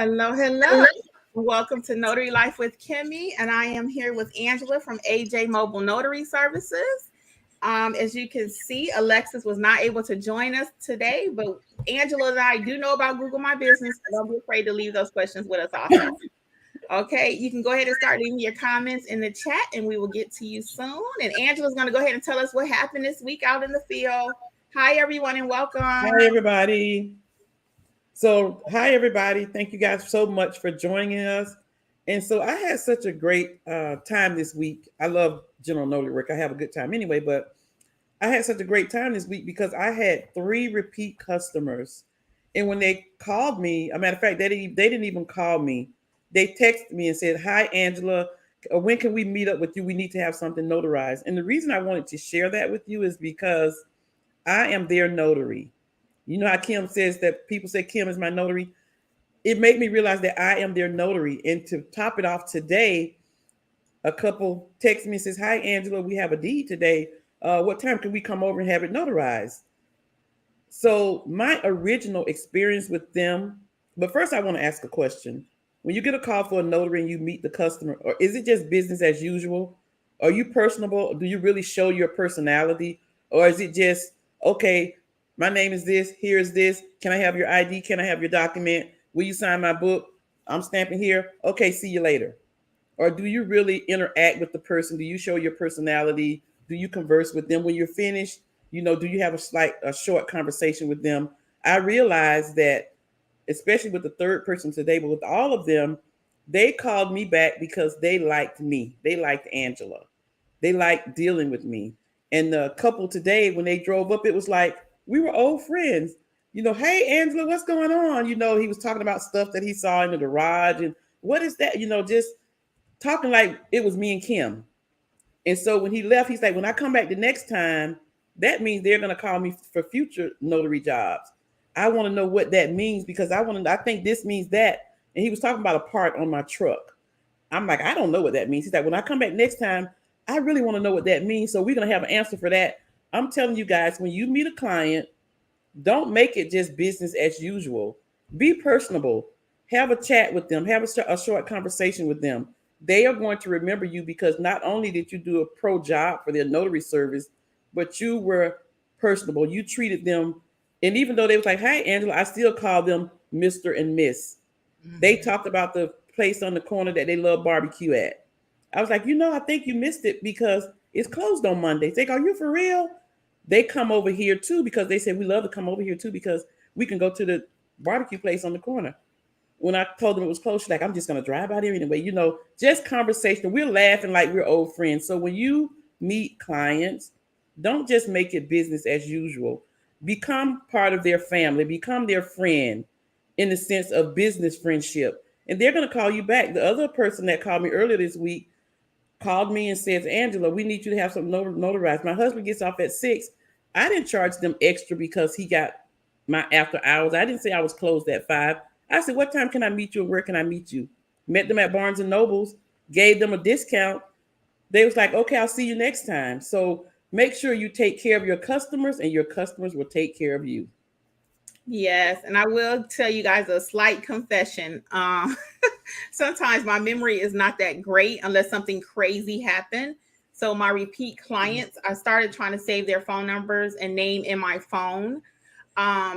Hello, hello. Welcome to Notary Life with Kimmi, and I am here with Angela from AJ Mobile Notary Services. As you can see, Alexis was not able to join us today, but Angela and I do know about Google My Business, so don't be afraid to leave those questions with us also. Okay, you can go ahead and start leaving your comments in the chat, and we will get to you soon. And Angela's going to go ahead and tell us what happened this week out in the field. Hi, everyone, and welcome. Hi, everybody. Hi, everybody. Thank you guys so much for joining us. And so I had such a great time this week. I love general notary work. I have a good time anyway, but I had such a great time this week because I had 3 repeat customers. And when they called me, a matter of fact, they didn't even call me. They texted me and said, "Hi, Angela. When can we meet up with you? We need to have something notarized." And the reason I wanted to share that with you is because I am their notary. You know how Kim says that people say Kim is my notary? It made me realize that I am their notary. And to top it off today, a couple texts me and says, "Hi, Angela, we have a deed today. What time can we come over and have it notarized?" So my original experience with them, but first I want to ask a question. When you get a call for a notary and you meet the customer, or is it just business as usual? Are you personable? Do you really show your personality? Or is it just, okay, my name is this, here's this. Can I have your ID? Can I have your document? Will you sign my book? I'm stamping here. Okay, see you later. Or do you really interact with the person? Do you show your personality? Do you converse with them when you're finished? Do you have a short conversation with them? I realized that, especially with the third person today, but with all of them, they called me back because they liked me. They liked Angela. They liked dealing with me. And the couple today, when they drove up, it was like we were old friends. Hey, Angela, what's going on? He was talking about stuff that he saw in the garage. And what is that? Just talking like it was me and Kim. And so when he left, he's like, when I come back the next time, that means they're going to call me for future notary jobs. I want to know what that means because I think this means that. And he was talking about a part on my truck. I'm like, I don't know what that means. He's like, when I come back next time, I really want to know what that means. So we're going to have an answer for that. I'm telling you guys, when you meet a client, don't make it just business as usual. Be personable. Have a chat with them. Have a short conversation with them. They are going to remember you because not only did you do a pro job for their notary service, but you were personable. You treated them. And even though they was like, "Hi, Angela," I still call them Mr. and Miss. Mm-hmm. They talked about the place on the corner that they love barbecue at. I was like, I think you missed it because it's closed on Mondays. They go, "Are you for real?" They come over here too because they said we love to come over here too because we can go to the barbecue place on the corner. When I told them it was closed, she's like, "I'm just going to drive out here anyway." Just conversation. We're laughing like we're old friends. So when you meet clients, don't just make it business as usual. Become part of their family. Become their friend in the sense of business friendship. And they're going to call you back. The other person that called me earlier this week called me and says, "Angela, we need you to have something notarized. My husband gets off at 6. I didn't charge them extra because he got my after hours. I didn't say I was closed at 5. I said, "What time can I meet you and where can I meet you?" Met them at Barnes and Nobles, gave them a discount. They was like, "Okay, I'll see you next time." So make sure you take care of your customers and your customers will take care of you. Yes, and I will tell you guys a slight confession. Sometimes my memory is not that great unless something crazy happened. So my repeat clients, I started trying to save their phone numbers and name in my phone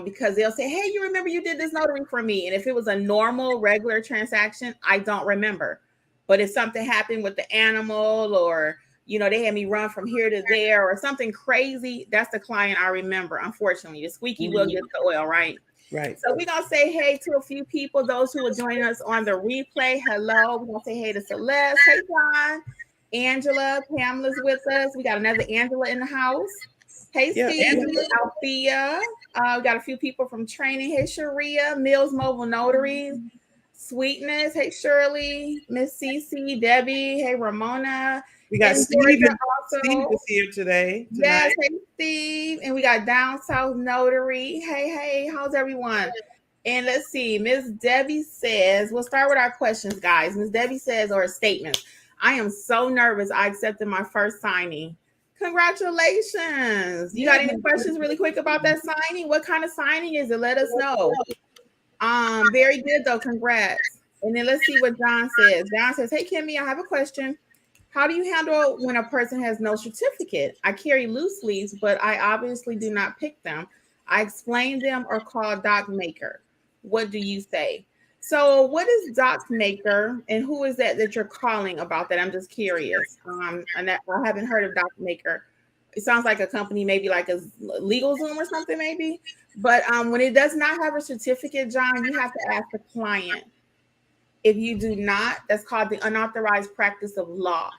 because they'll say, "Hey, you remember you did this notary for me?" And if it was a normal, regular transaction, I don't remember. But if something happened with the animal or they had me run from here to there or something crazy, that's the client I remember. Unfortunately, the squeaky wheel gets the oil, right? Right. So we're going to say hey to a few people, those who are joining us on the replay. Hello. We're going to say hey to Celeste. Hey, John. Angela. Pamela's with us. We got another Angela in the house. Hey, Steve. Althea. We got a few people from training. Hey, Sharia. Mills Mobile Notary. Sweetness. Hey, Shirley. Miss Cece. Debbie. Hey, Ramona. We got Steve is here today. Yes, hey Steve. And we got Down South Notary. Hey, how's everyone? And let's see. Miss Debbie says, we'll start with our questions, guys. Miss Debbie says, or statements. "I am so nervous. I accepted my first signing." Congratulations. You got any questions really quick about that signing? What kind of signing is it? Let us know. Very good though. Congrats. And then let's see what John says. John says, "Hey Kimmi, I have a question. How do you handle when a person has no certificate? I carry loose leaves, but I obviously do not pick them. I explain them or call doc maker. What do you say?" So, what is doc maker, and who is that you're calling about that? I'm just curious. And I haven't heard of doc maker. It sounds like a company, maybe like a legal Zoom or something, maybe. But when it does not have a certificate, John, you have to ask the client. If you do not, that's called the unauthorized practice of law.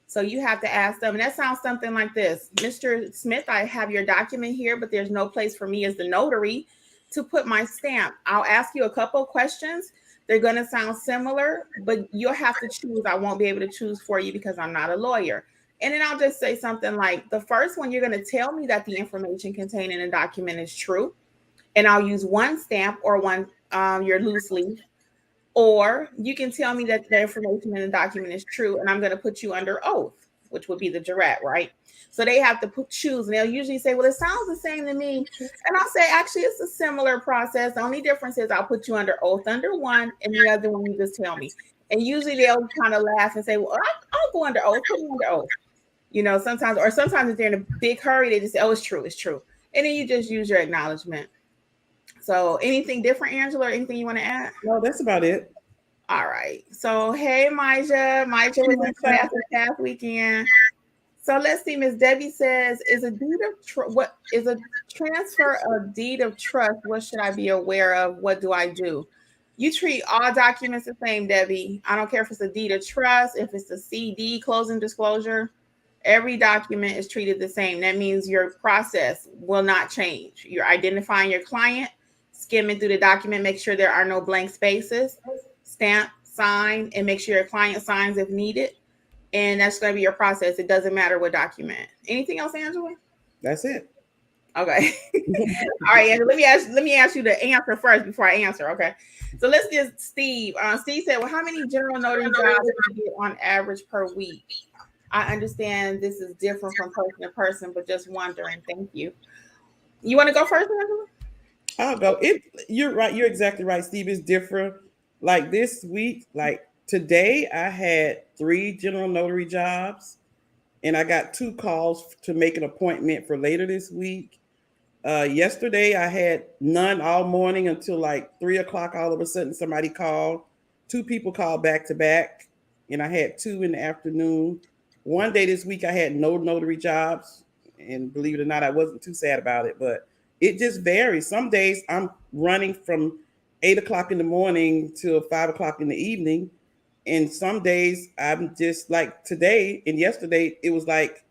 So you have to ask them. And that sounds something like this: Mr. Smith, I have your document here, but there's no place for me as the notary to put my stamp. I'll ask you a couple of questions. They're going to sound similar, but you'll have to choose. I won't be able to choose for you because I'm not a lawyer. And then I'll just say something like, the first one, you're going to tell me that the information contained in the document is true. And I'll use one stamp or one your loose leaf. Or you can tell me that the information in the document is true, and I'm going to put you under oath, which would be the jurat, right? So they have to choose, and they'll usually say, well, it sounds the same to me. And I'll say, actually, it's a similar process. The only difference is I'll put you under oath under one, and the other one you just tell me. And usually they'll kind of laugh and say, well, I'll go under oath, put me under oath. Sometimes if they're in a big hurry, they just say, oh, it's true. And then you just use your acknowledgement. So anything different, Angela, or anything you want to add? No, that's about it. All right. So, hey, Maija. Maija was in class this past weekend. So let's see. Miss Debbie says, "Is a deed of what is a transfer of deed of trust? What should I be aware of? What do I do?" You treat all documents the same, Debbie. I don't care if it's a deed of trust, if it's a CD, closing disclosure. Every document is treated the same. That means your process will not change. You're identifying your client, skimming through the document, make sure there are no blank spaces, stamp, sign, and make sure your client signs if needed. And that's going to be your process. It doesn't matter what document. Anything else, Angela? That's it. Okay. All right, Angela. Let me ask you the answer first before I answer. Okay. So let's get Steve. Steve said, "Well, how many general notary jobs do you get on average per week?" I understand this is different from person to person, but just wondering. Thank you. You want to go first, Angela? I'll go. You're right. You're exactly right, Steve. It's different. Like this week, like today, I had 3 general notary jobs, and I got 2 calls to make an appointment for later this week. Yesterday, I had none all morning until like 3 o'clock. All of a sudden, somebody called. 2 people called back to back, and I had 2 in the afternoon. One day this week, I had no notary jobs, and believe it or not, I wasn't too sad about it, but it just varies. Some days I'm running from 8 o'clock in the morning till 5 o'clock in the evening. And some days I'm just like today and yesterday, it was like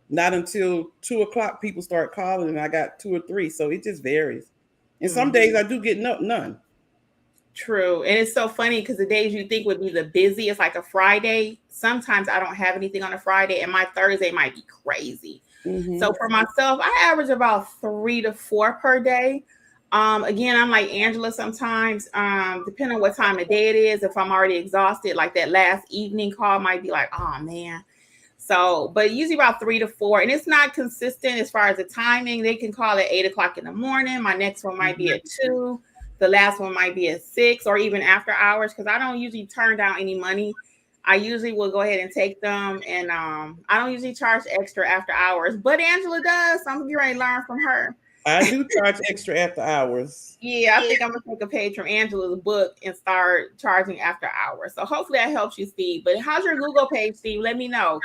not until 2 o'clock people start calling and I got 2 or 3. So it just varies. And some days I do get none. True. And it's so funny because the days you think would be the busiest, like a Friday, sometimes I don't have anything on a Friday and my Thursday might be crazy. Mm-hmm. So for myself, I average about 3 to 4 per day. Again, I'm like Angela sometimes, depending on what time of day it is. If I'm already exhausted, like that last evening call might be like, oh man. So, but usually about 3 to 4, and it's not consistent as far as the timing. They can call at 8 o'clock in the morning. My next one might be at 2. The last one might be at 6 or even after hours because I don't usually turn down any money. I usually will go ahead and take them, and I don't usually charge extra after hours. But Angela does. So I'm going to learn from her. I do charge extra after hours. Yeah, I think I'm going to take a page from Angela's book and start charging after hours. So hopefully that helps you, Steve. But how's your Google page, Steve? Let me know.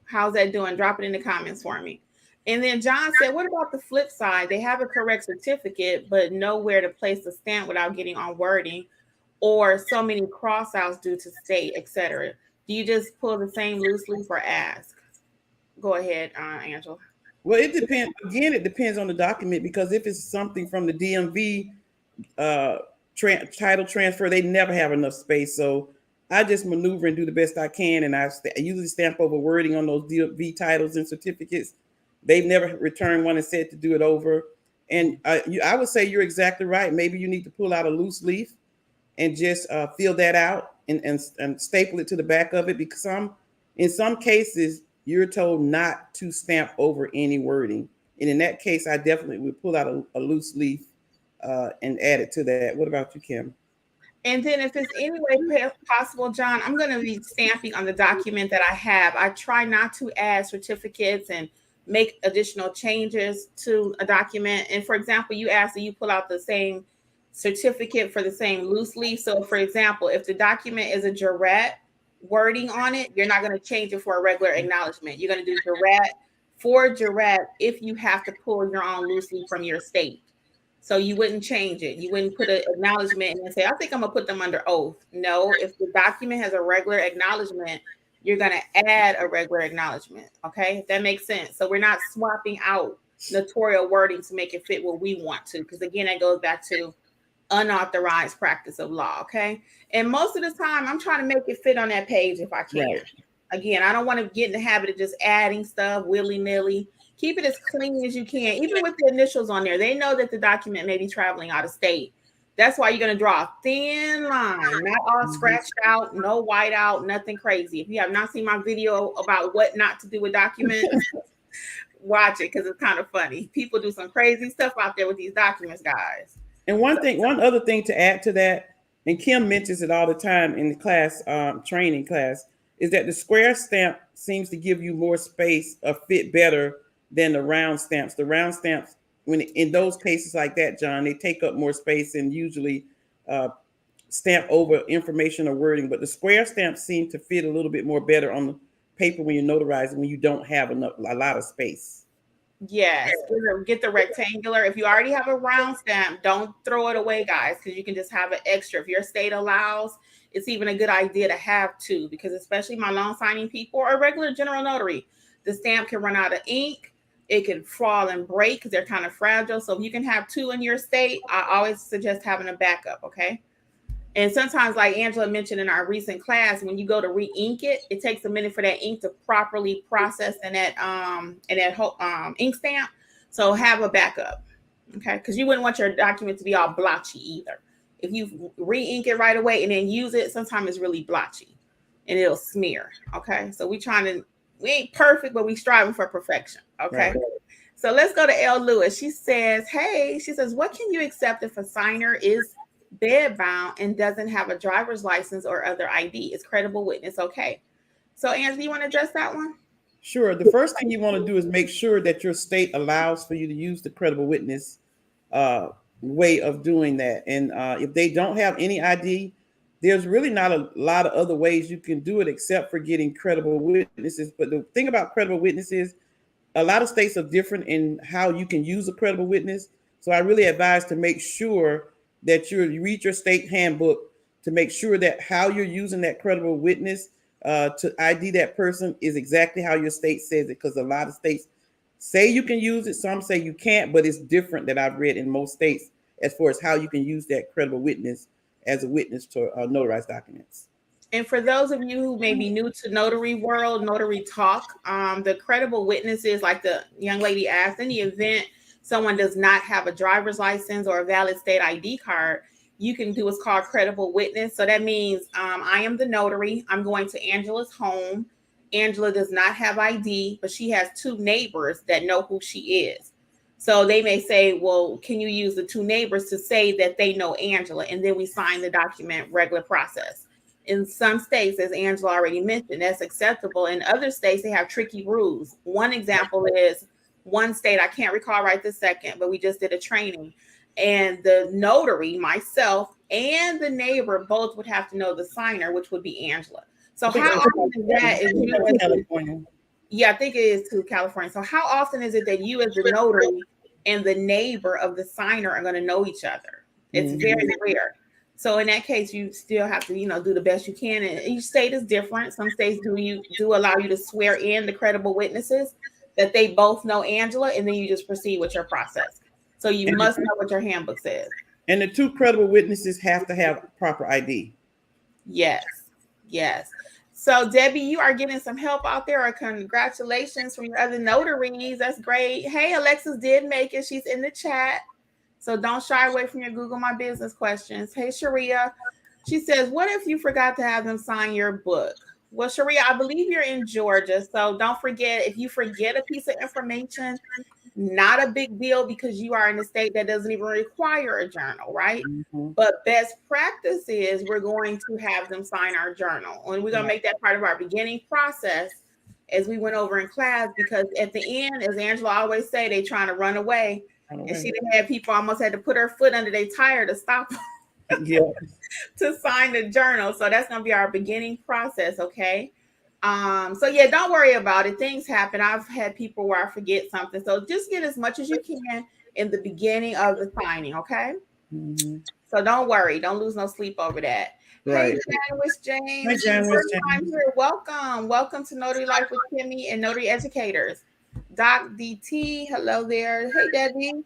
How's that doing? Drop it in the comments for me. And then John said, what about the flip side? They have a correct certificate, but nowhere to place the stamp without getting on wording, or so many cross-outs due to state, etc. Do you just pull the same loose leaf or ask? Go ahead, Angela. Well, it depends. Again, it depends on the document because if it's something from the DMV title transfer, they never have enough space. So I just maneuver and do the best I can, and I usually stamp over wording on those DMV titles and certificates. They've never returned one and said to do it over. And I would say you're exactly right. Maybe you need to pull out a loose leaf and just fill that out and staple it to the back of it because in some cases, you're told not to stamp over any wording. And in that case, I definitely would pull out a loose leaf and add it to that. What about you, Kim? And then if it's any way possible, John, I'm going to be stamping on the document that I have. I try not to add certificates and make additional changes to a document. And for example, you asked that you pull out the same certificate for the same loose leaf. So for example, if the document is a jurat wording on it, you're not going to change it for a regular acknowledgement. You're going to do jurat for jurat if you have to pull your own loose leaf from your state. So you wouldn't change it. You wouldn't put an acknowledgement and then say, I think I'm going to put them under oath. No, if the document has a regular acknowledgement, you're going to add a regular acknowledgement. Okay, if that makes sense. So we're not swapping out notarial wording to make it fit what we want to, because again, that goes back to unauthorized practice of law. Okay, and most of the time, I'm trying to make it fit on that page if I can. Right. Again, I don't want to get in the habit of just adding stuff willy-nilly. Keep it as clean as you can, even with the initials on there. They know that the document may be traveling out of state. That's why you're going to draw a thin line, not all scratched out, no white out, nothing crazy. If you have not seen my video about what not to do with documents, watch it because it's kind of funny. People do some crazy stuff out there with these documents, guys. And one other thing to add to that, and Kim mentions it all the time in the class, training class, is that the square stamp seems to give you more space or fit better than the round stamps. The round stamps, when in those cases like that, John, they take up more space and usually stamp over information or wording. But the square stamps seem to fit a little bit more better on the paper when you're notarizing, when you don't have a lot of space. Yes, get the rectangular. If you already have a round stamp, don't throw it away, guys, because you can just have an extra. If your state allows, it's even a good idea to have two, because especially my loan signing people or regular general notary, the stamp can run out of ink. It can fall and break because they're kind of fragile. So if you can have two in your state, I always suggest having a backup, okay? And sometimes, like Angela mentioned in our recent class, when you go to re-ink it, it takes a minute for that ink to properly process in that ink stamp. So have a backup, okay? Because you wouldn't want your document to be all blotchy either. If you re-ink it right away and then use it, sometimes it's really blotchy and it'll smear, okay? So we ain't perfect, but we striving for perfection. Okay. Right. So let's go to L. Lewis. She says, what can you accept if a signer is bedbound and doesn't have a driver's license or other ID? Is credible witness okay? So Angie, you want to address that one? Sure. The first thing you want to do is make sure that your state allows for you to use the credible witness way of doing that. And if they don't have any ID, there's really not a lot of other ways you can do it except for getting credible witnesses. But the thing about credible witnesses, a lot of states are different in how you can use a credible witness. So I really advise to make sure that you read your state handbook to make sure that how you're using that credible witness to ID that person is exactly how your state says it. Because a lot of states say you can use it, some say you can't, but it's different that I've read in most states as far as how you can use that credible witness as a witness to notarized documents. And for those of you who may be new to notary world, notary talk, the credible witnesses, like the young lady asked, in the event someone does not have a driver's license or a valid state ID card, you can do what's called credible witness. So that means I am the notary. I'm going to Angela's home. Angela does not have ID, but she has two neighbors that know who she is. So they may say, well, can you use the two neighbors to say that they know Angela? And then we sign the document, regular process. In some states, as Angela already mentioned, that's acceptable. In other states, they have tricky rules. One example is one state, I can't recall right this second, but we just did a training. And the notary, myself, and the neighbor both would have to know the signer, which would be Angela. So how often is that? Is California? Yeah, I think it is to California. So how often is it that you as the notary and the neighbor of the signer are going to know each other? It's very rare. So in that case, you still have to, do the best you can. And each state is different. Some states do allow you to swear in the credible witnesses that they both know Angela, and then you just proceed with your process. So you must know what your handbook says. And the two credible witnesses have to have proper ID. Yes. So Debbie, you are getting some help out there. Congratulations from your other notaries. That's great. Hey, Alexis did make it. She's in the chat. So don't shy away from your Google My Business questions. Hey, Sharia. She says, what if you forgot to have them sign your book? Well, Sharia, I believe you're in Georgia. So don't forget, if you forget a piece of information, Not a big deal because you are in a state that doesn't even require a journal, right? Mm-hmm. But best practice is we're going to have them sign our journal. And we're going to make that part of our beginning process as we went over in class, because at the end, as Angela always say, they trying to run away. And she had people almost had to put her foot under their tire to stop Yeah. to sign the journal. So that's going to be our beginning process, okay? So yeah, don't worry about it. Things happen. I've had people where I forget something. So just get as much as you can in the beginning of the signing, okay? Mm-hmm. So don't worry. Don't lose no sleep over that. Right. Hey, Janice James. Hi, Janice First time James. here. Welcome. Welcome to Notary Life with Kimmi and Notary Educators. Doc DT, hello there. Hey, Debbie.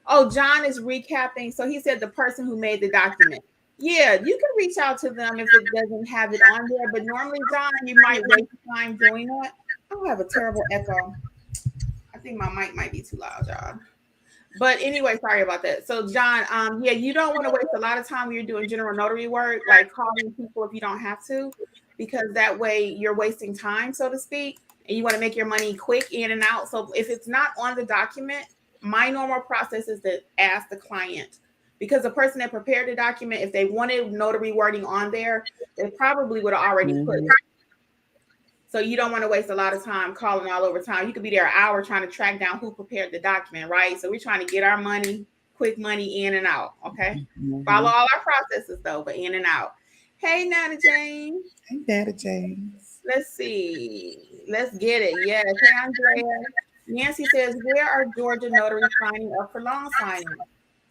Oh, John is recapping. So he said the person who made the document. Yeah, you can reach out to them if it doesn't have it on there. But normally, John, you might waste time doing that. I have a terrible echo. I think my mic might be too loud, y'all. But anyway, sorry about that. So John, yeah, you don't want to waste a lot of time when you're doing general notary work, like calling people if you don't have to, because that way you're wasting time, so to speak, and you want to make your money quick in and out. So if it's not on the document, my normal process is to ask the client, because the person that prepared the document, if they wanted notary wording on there, they probably would have already put it. So you don't want to waste a lot of time calling all over town. You could be there an hour trying to track down who prepared the document, right? So we're trying to get our money, quick money in and out, okay? Mm-hmm. Follow all our processes, though, but in and out. Hey, Nana James. Hey, Nana James. Let's see. Let's get it. Yes. Hey, Andrea. Nancy says, where are Georgia notaries signing up for loan signing?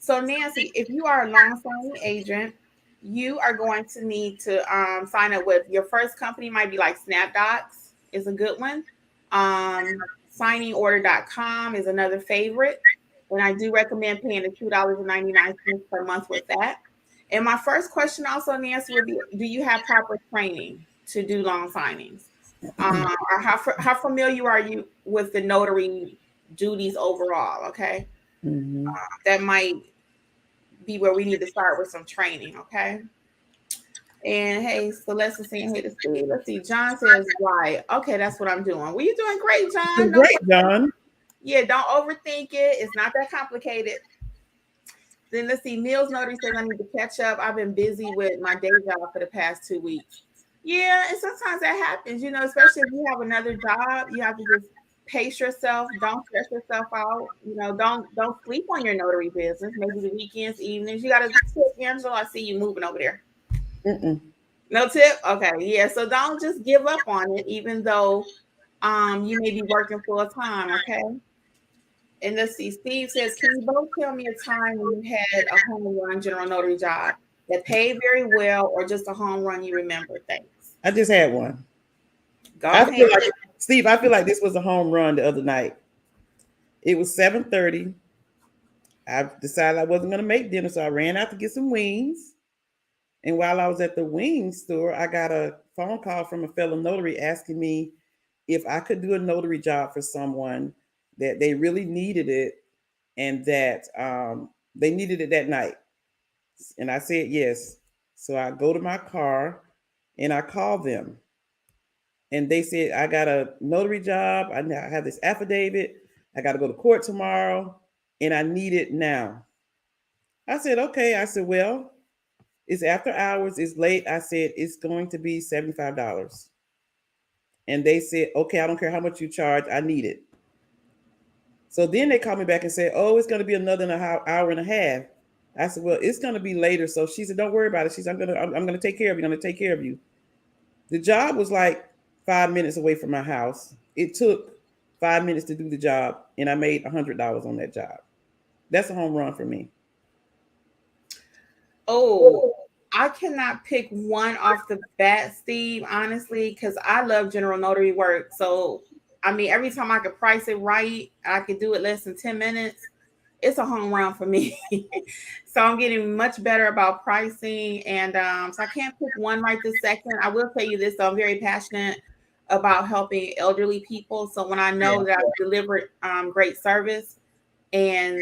So, Nancy, if you are a loan signing agent, you are going to need to sign up with your first company. Might be like SnapDocs is a good one. Signingorder.com is another favorite. And I do recommend paying the $2.99 per month with that. And my first question also, Nancy, would be, do you have proper training to do loan signings? Or how familiar are you with the notary duties overall? Okay. Mm-hmm. That might be where we need to start with some training, okay? And hey, Celeste is saying, hey to Steve. Let's see. John says, right. Okay, that's what I'm doing. Well, you're doing great, John. Great, John. Yeah, don't overthink it. It's not that complicated. Then let's see. Neil's Notary says I need to catch up. I've been busy with my day job for the past 2 weeks. Yeah, and sometimes that happens, you know, especially if you have another job, you have to just pace yourself. Don't stress yourself out. You know, don't sleep on your notary business. Maybe the weekends, evenings. You got to tip, Angela. I see you moving over there. No tip? Okay, yeah. So don't just give up on it, even though you may be working full time. Okay. And let's see. Steve says, can you both tell me a time when you had a home run general notary job that paid very well, or just a home run you remember? Thanks. I just had one. Go ahead. Steve, I feel like this was a home run the other night. It was 7:30. I decided I wasn't going to make dinner, so I ran out to get some wings. And while I was at the wing store, I got a phone call from a fellow notary asking me if I could do a notary job for someone that they really needed it, and that they needed it that night. And I said yes. So I go to my car and I call them. And they said, I got a notary job. I have this affidavit. I got to go to court tomorrow and I need it now. I said, okay. I said, well, it's after hours. It's late. I said, it's going to be $75. And they said, okay, I don't care how much you charge. I need it. So then they called me back and said, oh, it's going to be another hour and a half. I said, well, it's going to be later. So she said, don't worry about it. She said, I'm going to take care of you. I'm going to take care of you. The job was like 5 minutes away from my house. It took 5 minutes to do the job, and I made $100 on that job. That's a home run for me. Oh, I cannot pick one off the bat, Steve, honestly, because I love general notary work. So, I mean, every time I could price it right, I could do it less than 10 minutes. It's a home run for me. So I'm getting much better about pricing. And so I can't pick one right this second. I will tell you this, though, I'm very passionate about helping elderly people. So when I know that I've delivered great service and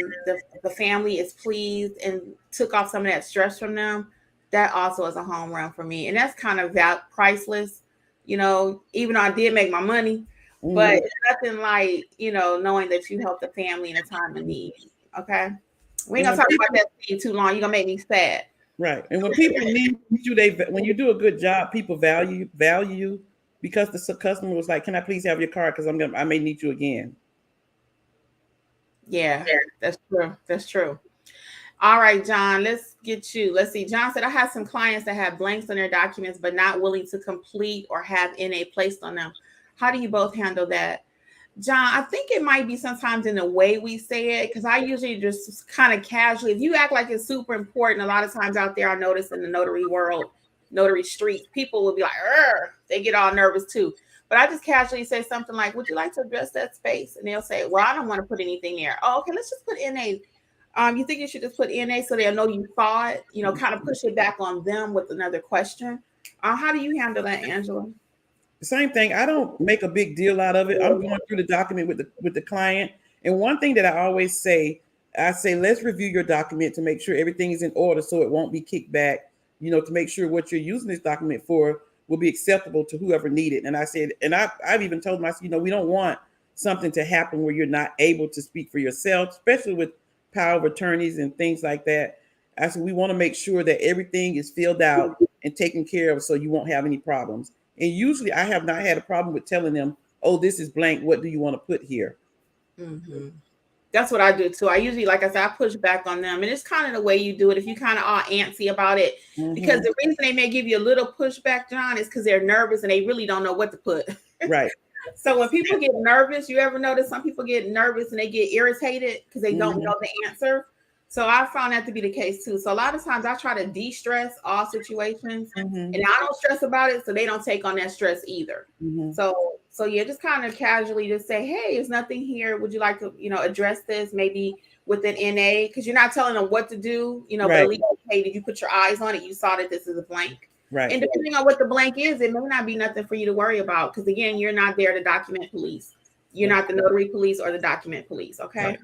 the family is pleased and took off some of that stress from them, that also is a home run for me. And that's kind of priceless. You know, even though I did make my money, but nothing like, knowing that you help the family in a time of need. Okay. We ain't gonna talk about that scene too long. You're gonna make me sad. Right. And when people need you, when you do a good job, people value you because the customer was like, "Can I please have your card? Because I may need you again." Yeah, that's true. That's true. All right, John, let's get you. Let's see. John said, I have some clients that have blanks on their documents, but not willing to complete or have NA placed on them. How do you both handle that? John, I think it might be sometimes in the way we say it, because I usually just kind of casually, if you act like it's super important, a lot of times out there, I notice in the notary world, notary streets, people will be like, they get all nervous too. But I just casually say something like, would you like to address that space? And they'll say, well, I don't want to put anything there. Oh, okay, let's just put NA. You think you should just put NA so they'll know you saw it, kind of push it back on them with another question. How do you handle that, Angela? The same thing. I don't make a big deal out of it. I'm going through the document with the client. And one thing that I always say, let's review your document to make sure everything is in order so it won't be kicked back, to make sure what you're using this document for will be acceptable to whoever needed. And I said, and I've even told them, we don't want something to happen where you're not able to speak for yourself, especially with power of attorneys and things like that. I said, we want to make sure that everything is filled out and taken care of so you won't have any problems. And usually I have not had a problem with telling them, oh, this is blank. What do you want to put here? Mm-hmm. That's what I do too. I usually, like I said, I push back on them. And it's kind of the way you do it. If you kind of are antsy about it, because the reason they may give you a little pushback, John, is because they're nervous and they really don't know what to put. Right. So when people get nervous, you ever notice some people get nervous and they get irritated because they don't know the answer? So I found that to be the case too. So a lot of times I try to de-stress all situations and I don't stress about it. So they don't take on that stress either. So yeah, just kind of casually just say, hey, there's nothing here. Would you like to, address this maybe with an NA? Because you're not telling them what to do, but at least, hey, did you put your eyes on it? You saw that this is a blank. Right. And depending on what the blank is, it may not be nothing for you to worry about. Because again, you're not there to document police. You're not the notary police or the document police. Okay. Right.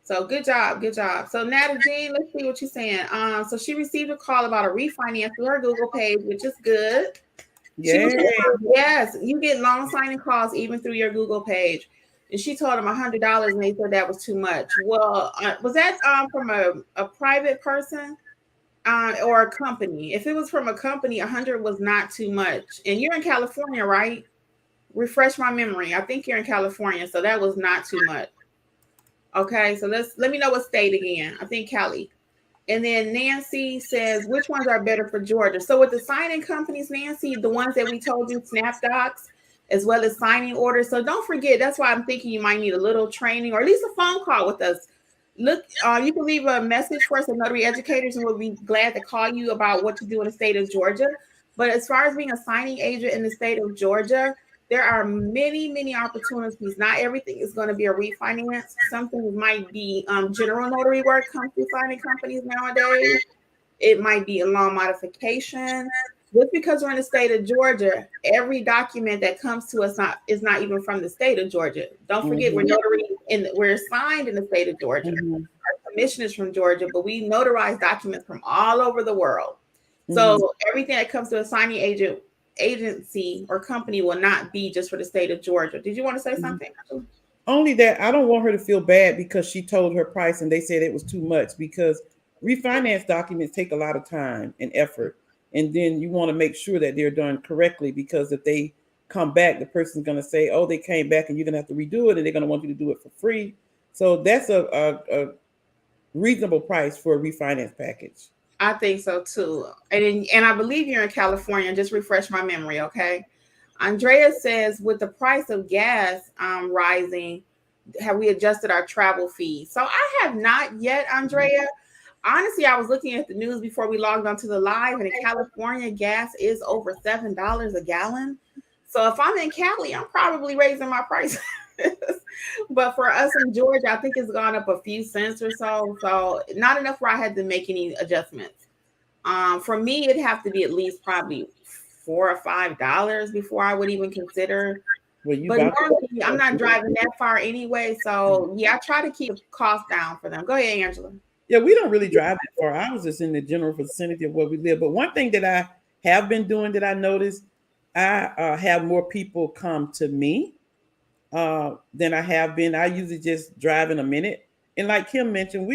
So good job. Good job. So Natalie Jean, let's see what you're saying. So she received a call about a refinance through her Google page, which is good. Yes, you get long signing calls even through your Google page. And she told them $100 and they said that was too much. Well, was that from a private person or a company? If it was from a company, 100 was not too much. And you're in California, right? Refresh my memory. I think you're in California, so that was not too much. Okay, so let me know what state again. I think Cali. And then Nancy says, which ones are better for Georgia? So with the signing companies, Nancy, the ones that we told you, SnapDocs, as well as signing orders. So don't forget, that's why I'm thinking you might need a little training or at least a phone call with us. Look, you can leave a message for us at Notary Educators and we'll be glad to call you about what to do in the state of Georgia. But as far as being a signing agent in the state of Georgia, there are many, many opportunities. Not everything is going to be a refinance. Some things might be general notary work comes through signing companies nowadays. It might be a loan modification. Just because we're in the state of Georgia, every document that comes to us is not even from the state of Georgia. Don't forget, we're signed in the state of Georgia. Our commission is from Georgia, but we notarize documents from all over the world. So everything that comes to a signing agency or company will not be just for the state of Georgia. Did you want to say something? Only that I don't want her to feel bad because she told her price and they said it was too much, because refinance documents take a lot of time and effort. And then you want to make sure that they're done correctly, because if they come back, the person's going to say, oh, they came back and you're going to have to redo it and they're going to want you to do it for free. So that's a reasonable price for a refinance package. I think so too. And I believe you're in California. Just refresh my memory, okay? Andrea says, with the price of gas rising, have we adjusted our travel fees? So I have not yet, Andrea. Honestly, I was looking at the news before we logged onto the live, and in California, gas is over $7 a gallon. So if I'm in Cali, I'm probably raising my prices. But for us in Georgia, I think it's gone up a few cents or so. So not enough where I had to make any adjustments. For me, it'd have to be at least probably $4 or $5 before I would even consider. But normally, I'm not driving that far anyway. So yeah, I try to keep costs down for them. Go ahead, Angela. Yeah, we don't really drive that far. I was just in the general vicinity of where we live. But one thing that I have been doing that I noticed, I have more people come to me than I have been. I usually just drive in a minute. And like Kim mentioned,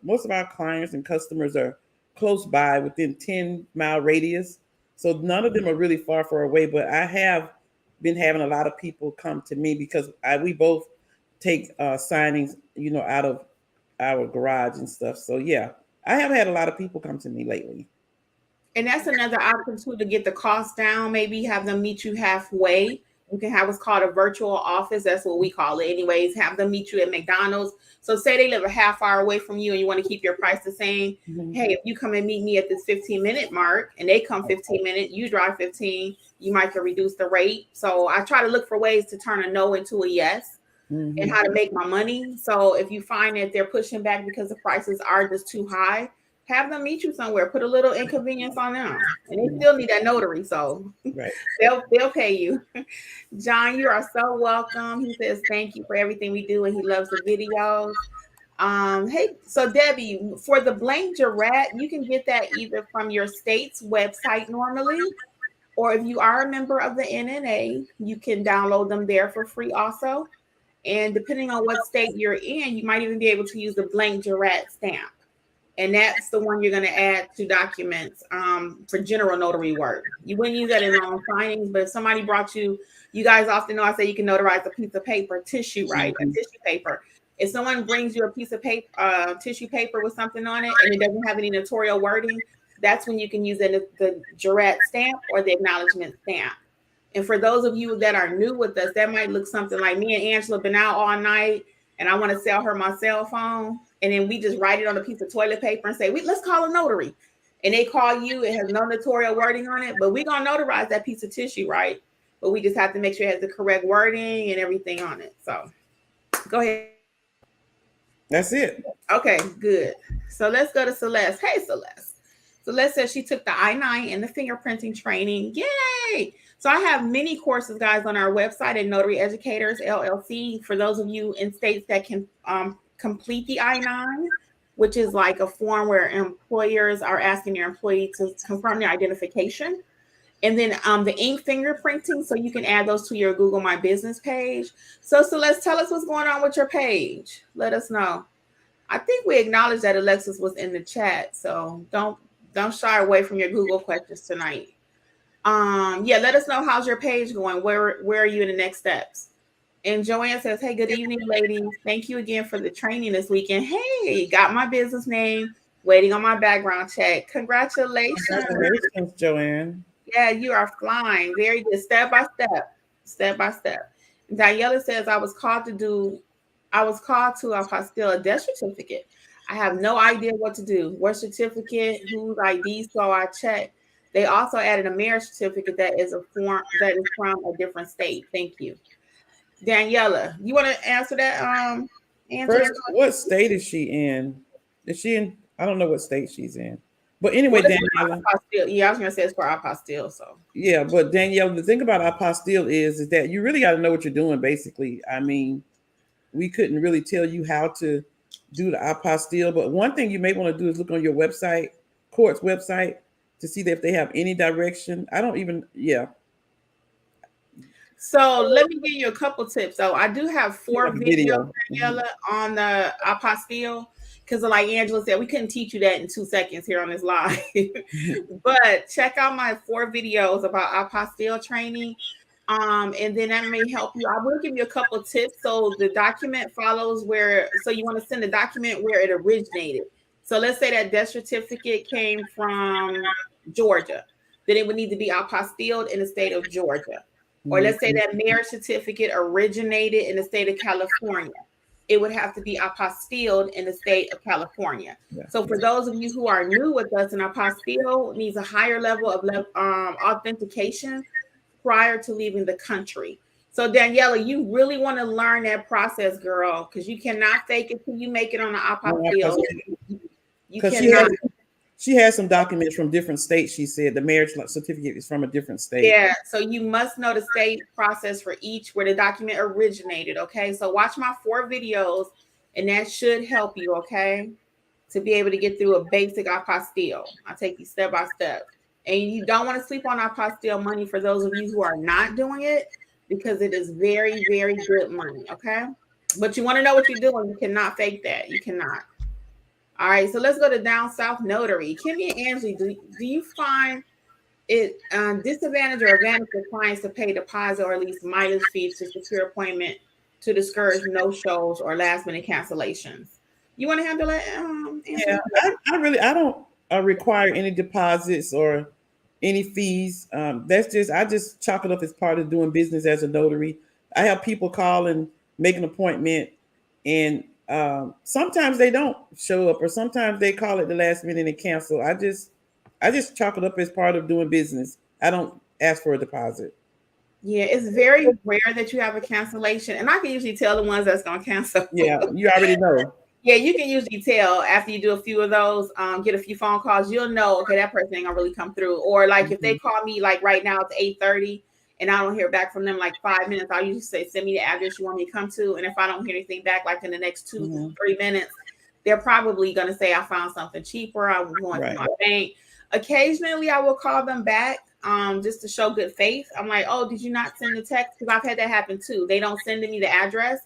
most of our clients and customers are close by within 10-mile radius. So none of them are really far away, but I have been having a lot of people come to me because we both take signings, out of our garage and stuff. So yeah, I have had a lot of people come to me lately. And that's another option too to get the cost down. Maybe have them meet you halfway. You can have what's called a virtual office. That's what we call it, anyways. Have them meet you at McDonald's. So, say they live a half hour away from you and you want to keep your price the same. Mm-hmm. Hey, if you come and meet me at this 15-minute mark and they come 15 minutes, you drive 15, you might can reduce the rate. So, I try to look for ways to turn a no into a yes. Mm-hmm. And how to make my money. So, if you find that they're pushing back because the prices are just too high, have them meet you somewhere. Put a little inconvenience on them, and they still need that notary, so right. they'll pay you. John, you are so welcome. He says thank you for everything we do, and he loves the videos. Hey, so Debbie, for the blank jurat, you can get that either from your state's website normally, or if you are a member of the NNA, you can download them there for free also. And depending on what state you're in, you might even be able to use the blank jurat stamp. And that's the one you're going to add to documents for general notary work. You wouldn't use that in loan signings, but if somebody brought you, you guys often know I say you can notarize a piece of paper, tissue, right? Mm-hmm. A tissue paper. If someone brings you a piece of paper, tissue paper with something on it, and it doesn't have any notarial wording, that's when you can use the jurat stamp or the acknowledgement stamp. And for those of you that are new with us, that might look something like me and Angela been out all night, and I want to sell her my cell phone. And then we just write it on a piece of toilet paper and say, let's call a notary. And they call you. It has no notarial wording on it, but we're going to notarize that piece of tissue, right? But we just have to make sure it has the correct wording and everything on it. So go ahead. That's it. Okay, good. So let's go to Celeste. Hey, Celeste. Celeste says she took the I-9 and the fingerprinting training. Yay! So I have many courses, guys, on our website at Notary Educators, LLC. For those of you in states that can complete the I-9, which is like a form where employers are asking their employee to confirm their identification. And then the ink fingerprinting, so you can add those to your Google My Business page. So Celeste, tell us what's going on with your page. Let us know. I think we acknowledged that Alexis was in the chat, so don't shy away from your Google questions tonight. Yeah, let us know how's your page going. Where are you in the next steps? And Joanne says, hey, good evening, ladies. Thank you again for the training this weekend. Hey, got my business name, waiting on my background check. Congratulations. Congratulations, Joanne. Yeah, you are flying. Very good. Step by step. Daniela says, I was called to apostille a death certificate. I have no idea what to do. What certificate, whose ID, so I checked. They also added a marriage certificate that is from a different state. Thank you. Daniela, you want to answer that? First, what state is she in? Is she in? I don't know what state she's in. But anyway, Daniela. Yeah, I was going to say it's for apostille. So yeah, but Daniela, the thing about apostille is that you really got to know what you're doing. Basically, I mean, we couldn't really tell you how to do the apostille, but one thing you may want to do is look on your website, court's website, to see if they have any direction. So let me give you a couple tips. So I do have 4 videos, Daniela, on the apostille, because like Angela said, we couldn't teach you that in 2 seconds here on this live. But check out my 4 videos about apostille training. And then that may help you. I will give you a couple tips. So the document follows so you want to send the document where it originated. So let's say that death certificate came from Georgia. Then it would need to be apostilled in the state of Georgia. Or let's say that marriage certificate originated in the state of California. It would have to be apostilled in the state of California. Yeah. So for those of you who are new with us, an apostille needs a higher level of authentication prior to leaving the country. So Daniela, you really want to learn that process, girl, because you cannot fake it till you make it on the apostille. You cannot. She has some documents from different states. She said the marriage certificate is from a different state. Yeah, so you must know the state process for each where the document originated, okay? So watch my 4 videos, and that should help you, okay, to be able to get through a basic apostille. I'll take you step by step. And you don't want to sleep on apostille money for those of you who are not doing it. because it is very, very good money. Okay. But you want to know what you're doing. You cannot fake that. You cannot. All right. So let's go to down south notary. Kimmi and Angie, do you find it disadvantage or advantage for clients to pay deposit or at least mileage fees to secure appointment to discourage no shows or last minute cancellations? You want to handle that? Yeah, I don't require any deposits or any fees. I just chalk it up as part of doing business as a notary. I have people call and make an appointment, and sometimes they don't show up, or sometimes they call at the last minute and cancel. I just chalk it up as part of doing business. I don't ask for a deposit. Yeah, it's very rare that you have a cancellation, and I can usually tell the ones that's going to cancel. Yeah, you already know. Yeah, you can usually tell after you do a few of those, get a few phone calls, you'll know, okay, that person ain't gonna really come through. Or like if they call me like right now, it's 8:30 and I don't hear back from them like 5 minutes, I'll usually say, send me the address you want me to come to. And if I don't hear anything back, like in the next 2-3 minutes, they're probably gonna say, I found something cheaper, I'm going to my bank. Occasionally I will call them back just to show good faith. I'm like, oh, did you not send the text? Because I've had that happen too. They don't send me the address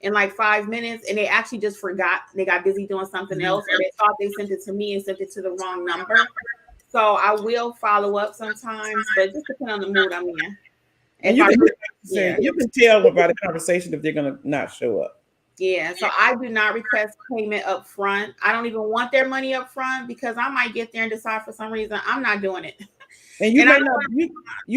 in like 5 minutes, and they actually just forgot. They got busy doing something else, or they thought they sent it to me and sent it to the wrong number. So I will follow up sometimes, but it just depends on the mood I'm in. And you can tell by the conversation if they're gonna not show up. Yeah, so I do not request payment up front. I don't even want their money up front because I might get there and decide for some reason I'm not doing it. And you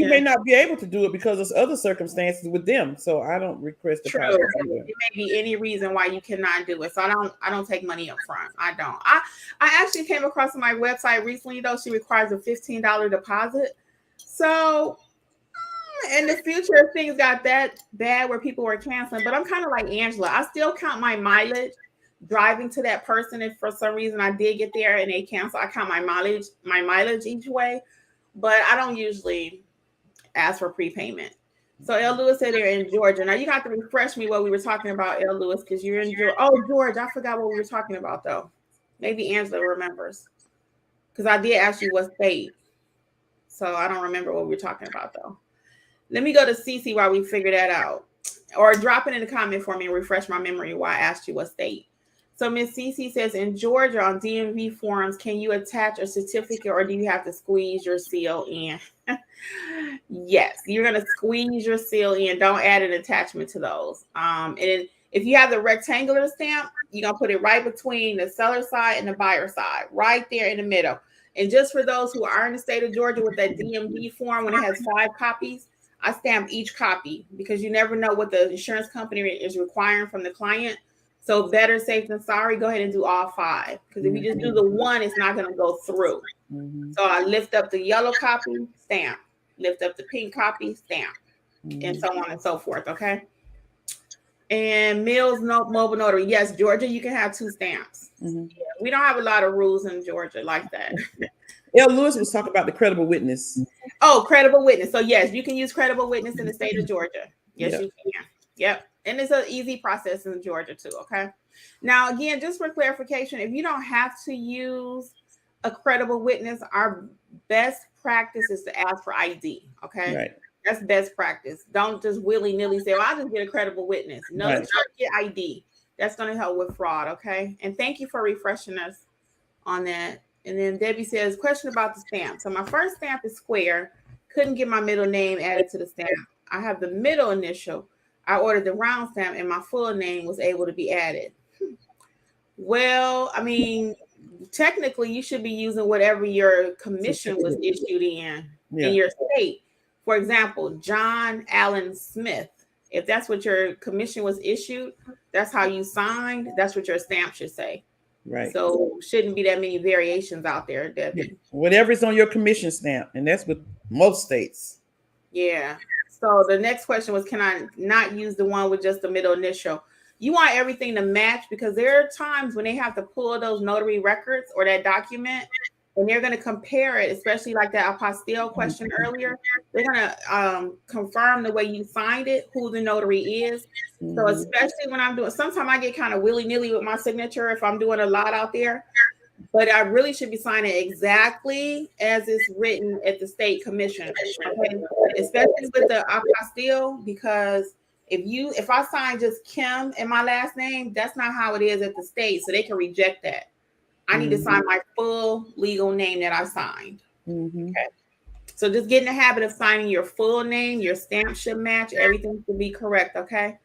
may not be able to do it because there's other circumstances with them. So I don't request True. It may be any reason why you cannot do it. So I don't take money up front. I don't. I actually came across on my website recently though. She requires a $15 deposit. So in the future, if things got that bad where people were canceling, but I'm kind of like Angela. I still count my mileage driving to that person. If for some reason I did get there and they cancel, I count my mileage each way. But I don't usually ask for prepayment. So L. Lewis said they're in Georgia. Now you got to refresh me what we were talking about, L. Lewis, because you're in Georgia. Oh, George, I forgot what we were talking about though. Maybe Angela remembers. Because I did ask you what state. So I don't remember what we were talking about though. Let me go to Cece while we figure that out. Or drop it in the comment for me and refresh my memory why I asked you what state. So Miss Cece says, in Georgia on DMV forms, can you attach a certificate or do you have to squeeze your seal in? Yes, you're going to squeeze your seal in. Don't add an attachment to those. And if you have the rectangular stamp, you're going to put it right between the seller side and the buyer side, right there in the middle. And just for those who are in the state of Georgia with that DMV form, when it has 5 copies, I stamp each copy because you never know what the insurance company is requiring from the client. So better safe than sorry, go ahead and do all 5. Because if you just do the one, it's not going to go through. So I lift up the yellow copy, stamp. Lift up the pink copy, stamp. And so on and so forth, okay? And Mills Mobile Notary. Yes, Georgia, you can have 2 stamps. Yeah, we don't have a lot of rules in Georgia like that. L. Lewis was talking about the credible witness. Oh, credible witness. So yes, you can use credible witness in the state of Georgia. Yes, you can. Yep. And it's an easy process in Georgia too, okay? Now, again, just for clarification, if you don't have to use a credible witness, our best practice is to ask for ID, okay? Right. That's best practice. Don't just willy-nilly say, well, I'll just get a credible witness. No, you should get ID. That's going to help with fraud, okay? And thank you for refreshing us on that. And then Debbie says, question about the stamp. So my first stamp is square. Couldn't get my middle name added to the stamp. I have the middle initial. I ordered the round stamp and my full name was able to be added. Well, I mean, technically you should be using whatever your commission was issued in your state. For example, John Allen Smith. If that's what your commission was issued, that's how you signed. That's what your stamp should say. Right. So shouldn't be that many variations out there, Debbie. Whatever's on your commission stamp, and that's with most states. Yeah. So the next question was, can I not use the one with just the middle initial? You want everything to match because there are times when they have to pull those notary records or that document and they're going to compare it, especially like that apostille question earlier. They're going to confirm the way you signed it, who the notary is. So especially when I'm doing, sometimes I get kind of willy-nilly with my signature if I'm doing a lot out there. but I really should be signing exactly as it's written at the state commission. Okay, especially with the apostille, because if I sign just Kim and my last name, that's not how it is at the state, so they can reject that. I need to sign my full legal name that I signed. Okay. So just get in the habit of signing your full name, your stamp should match, everything should be correct, okay?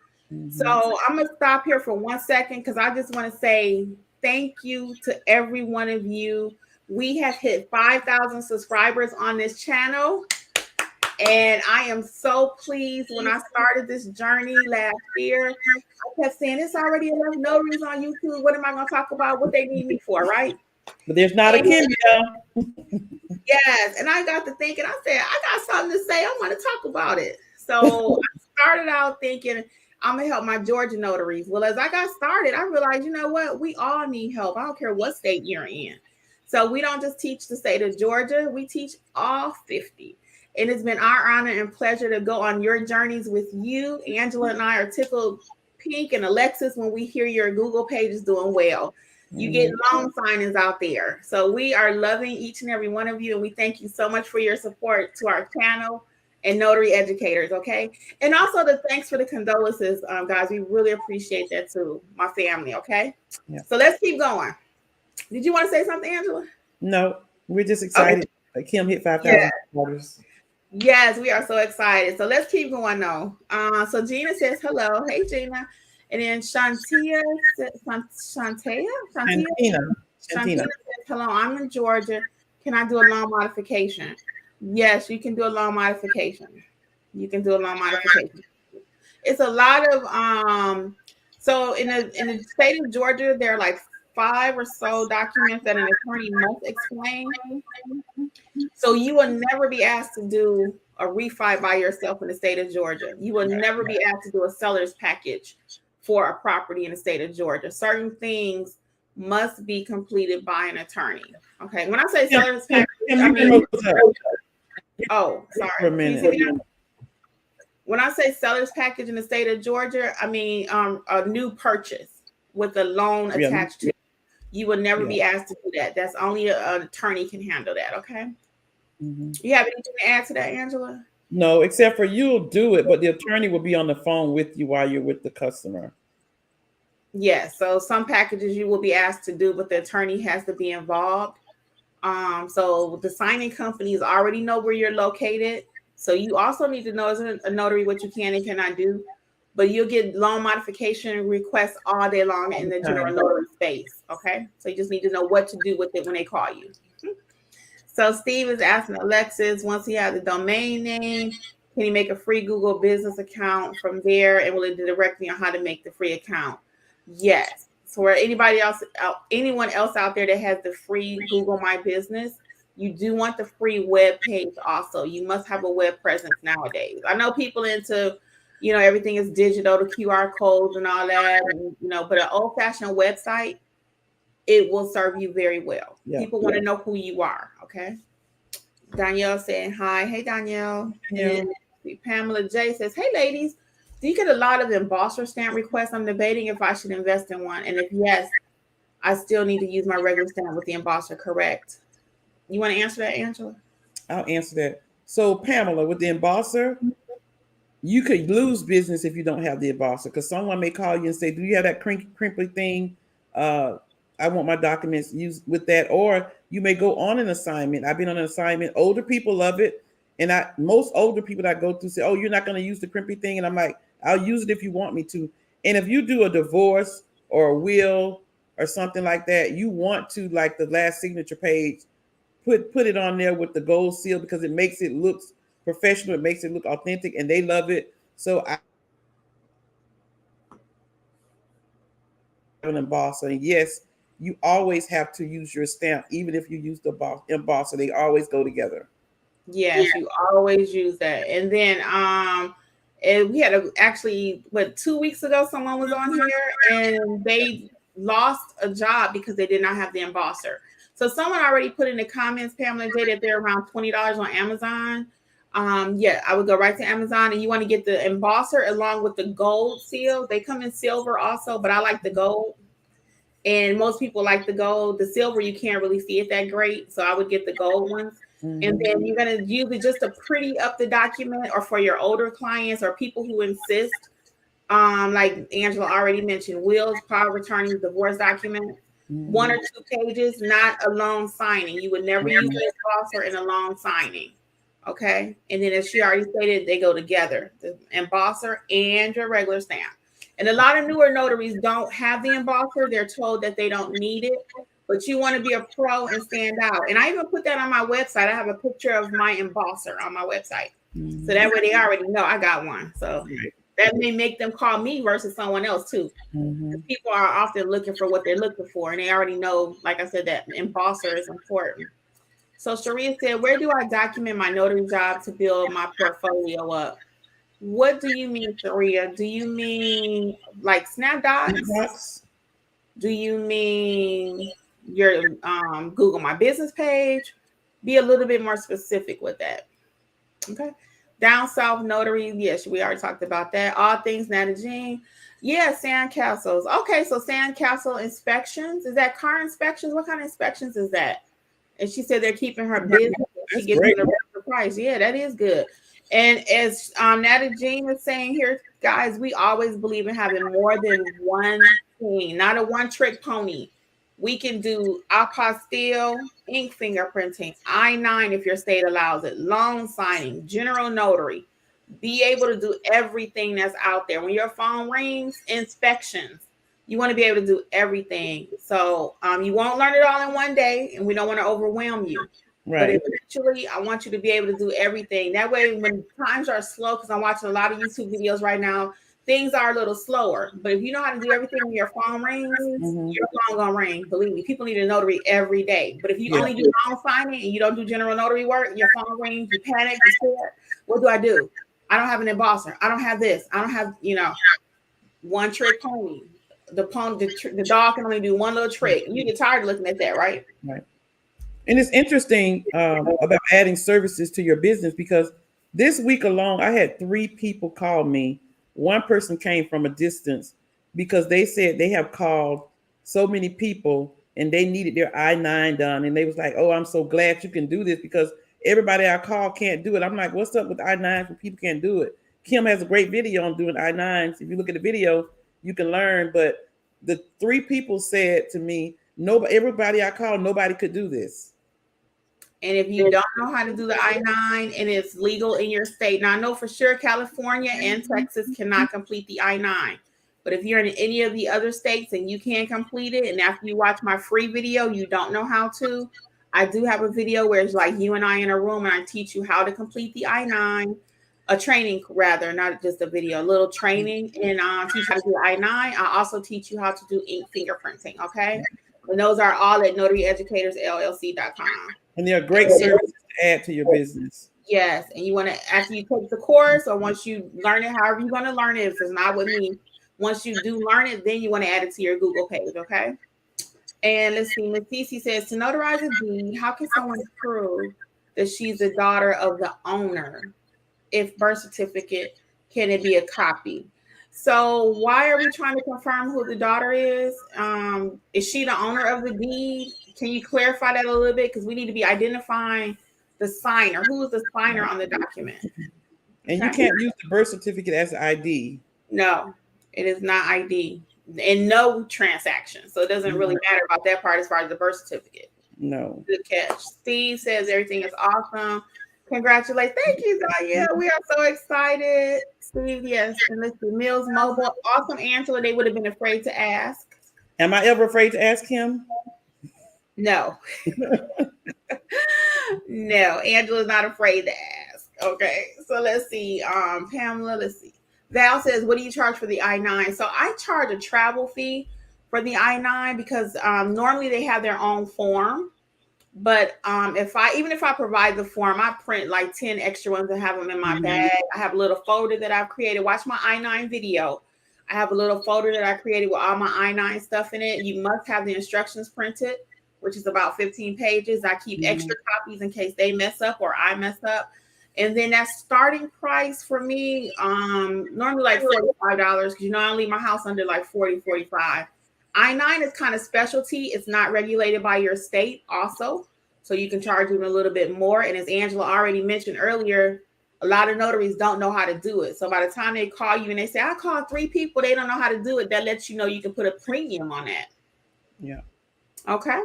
So I'm gonna stop here for 1 second because I just want to say thank you to every one of you. We have hit 5,000 subscribers on this channel. And I am so pleased. When I started this journey last year, I kept saying, it's already enough notaries on YouTube. What am I going to talk about? What they need me for, right? But there's not a Kimmi. Yes. And I got to thinking, I said, I got something to say. I want to talk about it. So I started out thinking, I'm going to help my Georgia notaries. Well, as I got started, I realized, you know what? We all need help. I don't care what state you're in. So we don't just teach the state of Georgia. We teach all 50. And it's been our honor and pleasure to go on your journeys with you. Angela and I are tickled pink and Alexis when we hear your Google page is doing well. You get loan signings out there. So we are loving each and every one of you. And we thank you so much for your support to our channel and notary educators, okay? And also the thanks for the condolences, guys. We really appreciate that too, my family, okay? Yeah. So let's keep going. Did you want to say something, Angela? No, we're just excited. Okay. Kim hit 5,000 orders. Yes, we are so excited. So let's keep going though. So Gina says hello. Hey Gina. And then Shantia says hello, I'm in Georgia. Can I do a loan modification? Yes, you can do a loan modification. You can do a loan modification. It's a lot of so in the state of Georgia, there are like 5 or so documents that an attorney must explain. So you will never be asked to do a refi by yourself in the state of Georgia. You will never be asked to do a seller's package for a property in the state of Georgia. Certain things must be completed by an attorney. Okay. When I say seller's package, I mean, oh, sorry. When I say seller's package in the state of Georgia, I mean a new purchase with a loan attached to it. You will never be asked to do that. That's only an attorney can handle that. Okay. You have anything to add to that, Angela? No, except for you'll do it, but the attorney will be on the phone with you while you're with the customer. Yes. So some packages you will be asked to do, but the attorney has to be involved. So the signing companies already know where you're located. So you also need to know as a notary what you can and cannot do. But you'll get loan modification requests all day long in the general notary space. Okay. So you just need to know what to do with it when they call you. So Steve is asking Alexis, once he has the domain name, can he make a free Google business account from there? And will it direct me on how to make the free account? Yes. So for anyone else out there that has the free Google My Business, you do want the free web page also. You must have a web presence nowadays. I know people into, everything is digital, the QR codes and all that, but an old-fashioned website, it will serve you very well. Yeah. People want to know who you are. Okay. Danielle saying hi. Hey, Danielle. Yeah. And Pamela J says, hey, ladies, do you get a lot of embosser stamp requests? I'm debating if I should invest in one. And if yes, I still need to use my regular stamp with the embosser, correct? You want to answer that, Angela? I'll answer that. So, Pamela, with the embosser, you could lose business if you don't have the embosser, because someone may call you and say, do you have that crinkly thing? I want my documents used with that. Or you may go on an assignment. I've been on an assignment. Older people love it. And most older people that I go to say, oh, you're not going to use the crimpy thing. And I'm like, I'll use it if you want me to. And if you do a divorce or a will or something like that, you want to, like the last signature page, put it on there with the gold seal, because it makes it look professional. It makes it look authentic, and they love it. So I have an embosser. And yes, you always have to use your stamp, even if you use the embosser. They always go together. Yes, you always use that. And then and we had actually 2 weeks ago, someone was on here and they lost a job because they did not have the embosser. So someone already put in the comments, Pamela J, that they're around $20 on Amazon. Yeah, I would go right to Amazon, and you want to get the embosser along with the gold seal. They come in silver also, but I like the gold. And most people like the gold. The silver, you can't really see it that great. So I would get the gold ones. And then you're going to use it just to pretty up the document, or for your older clients or people who insist, like Angela already mentioned, wills, power of attorney, divorce document, 1 or 2 pages, not a long signing. You would never use an embosser in a long signing. Okay. And then, as she already stated, they go together, the embosser and your regular stamp. And a lot of newer notaries don't have the embosser. They're told that they don't need it, but you want to be a pro and stand out. And I even put that on my website. I have a picture of my embosser on my website. So that way they already know I got one. So that may make them call me versus someone else too. People are often looking for what they're looking for, and they already know, like I said, that embosser is important. So Sharia said, where do I document my notary job to build my portfolio up? What do you mean, Sharia? Do you mean like Snapdots? Do you mean your Google My Business page? Be a little bit more specific with that. Okay. Down South Notary. Yes, we already talked about that. All things Jean. Yeah, sandcastles. Okay, so sandcastle inspections. Is that car inspections? What kind of inspections is that? And she said they're keeping her busy. She gives them the regular price. Yeah, that is good. And as Jean is saying here, guys, we always believe in having more than one thing, not a one-trick pony. We can do apostille, ink fingerprinting, I-9 if your state allows it, loan signing, general notary. Be able to do everything that's out there. When your phone rings, inspections. You want to be able to do everything. So you won't learn it all in one day, and we don't want to overwhelm you. Right. But eventually, I want you to be able to do everything. That way, when times are slow, because I'm watching a lot of YouTube videos right now, things are a little slower. But if you know how to do everything when your phone rings, your phone gonna ring. Believe me, people need a notary every day. But if you only do loan signing and you don't do general notary work, your phone rings, you panic, you scared. What do? I don't have an embosser. I don't have this. I don't have, one trick pony. The dog can only do one little trick. You get tired of looking at that, right? Right. And it's interesting about adding services to your business, because this week alone, I had 3 people call me. One person came from a distance because they said they have called so many people and they needed their I-9 done. And they was like, oh, I'm so glad you can do this, because everybody I call can't do it. I'm like, what's up with I-9s when people can't do it? Kim has a great video on doing I-9s. If you look at the video, you can learn. But the 3 people said to me, everybody I called, nobody could do this. And if you don't know how to do the I-9 and it's legal in your state, now I know for sure California and Texas cannot complete the I-9. But if you're in any of the other states and you can't complete it, and after you watch my free video, you don't know how to, I do have a video where it's like you and I in a room and I teach you how to complete the I-9, a training rather, not just a video, a little training, and teach you how to do I-9. I also teach you how to do ink fingerprinting, okay? And those are all at notaryeducatorsllc.com. And they're great services to add to your business. Yes. And you want to, after you take the course or once you learn it, however you're going to learn it, if it's not with me, once you do learn it, then you want to add it to your Google page, okay? And let's see, Ms. Cece says, to notarize a deed, how can someone prove that she's the daughter of the owner? If birth certificate, can it be a copy? So why are we trying to confirm who the daughter is? Is she the owner of the deed? Can you clarify that a little bit? Because we need to be identifying the signer. Who is the signer on the document? And you can't use the birth certificate as ID. No, it is not ID. And no transaction. So it doesn't really matter about that part as far as the birth certificate. No. Good catch. Steve says everything is awesome. Congratulations. Thank you, Zaya. We are so excited. Steve, yes. And let's see. Mills Mobile. Awesome, Angela. They would have been afraid to ask. Am I ever afraid to ask him? No. No. Angela's not afraid to ask. Okay. So let's see. Pamela, let's see. Val says, what do you charge for the I-9? So I charge a travel fee for the I-9 because normally they have their own form. But if I provide the form, I print like 10 extra ones and have them in my bag. I have a little folder that I've created. Watch my I-9 video. I have a little folder that I created with all my I-9 stuff in it. You must have the instructions printed, which is about 15 pages. I keep extra copies in case they mess up or I mess up. And then that starting price for me, normally like $45, because I don't leave my house under like $40, $45. I-9 is kind of specialty. It's not regulated by your state also. So you can charge even a little bit more. And as Angela already mentioned earlier, a lot of notaries don't know how to do it. So by the time they call you and they say, I called 3 people, they don't know how to do it. That lets you know you can put a premium on that. Yeah. Okay.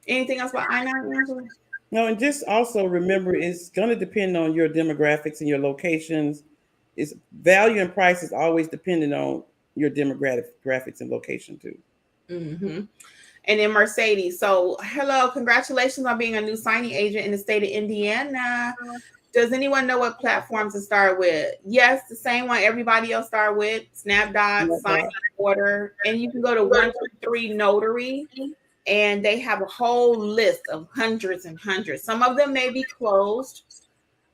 Anything else about I-9, Angela? No, and just also remember, it's going to depend on your demographics and your locations. It's value and price is always dependent on your demographics and location too. Mm-hmm. And then Mercedes. So, hello, congratulations on being a new signing agent in the state of Indiana. Does anyone know what platforms to start with? Yes, the same one everybody else start with: Snapdot, Sign Order, and you can go to 123 Notary. And they have a whole list of hundreds and hundreds. Some of them may be closed,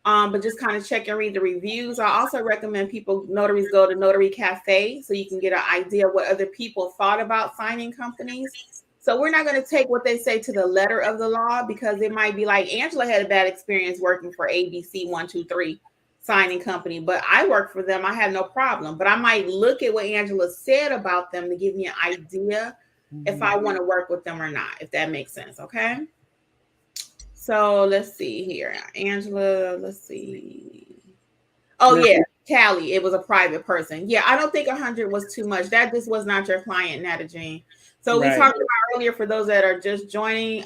but just kind of check and read the reviews. I also recommend notaries go to Notary Cafe so you can get an idea of what other people thought about signing companies. So we're not going to take what they say to the letter of the law, because it might be like Angela had a bad experience working for ABC 123 signing company, but I work for them. I had no problem, but I might look at what Angela said about them to give me an idea if I want to work with them or not, if that makes sense. Okay. So let's see here. Angela, let's see. Oh yeah, Callie, it was a private person. Yeah, I don't think 100 was too much. That just was not your client, Nata Jean. So we talked about earlier, for those that are just joining,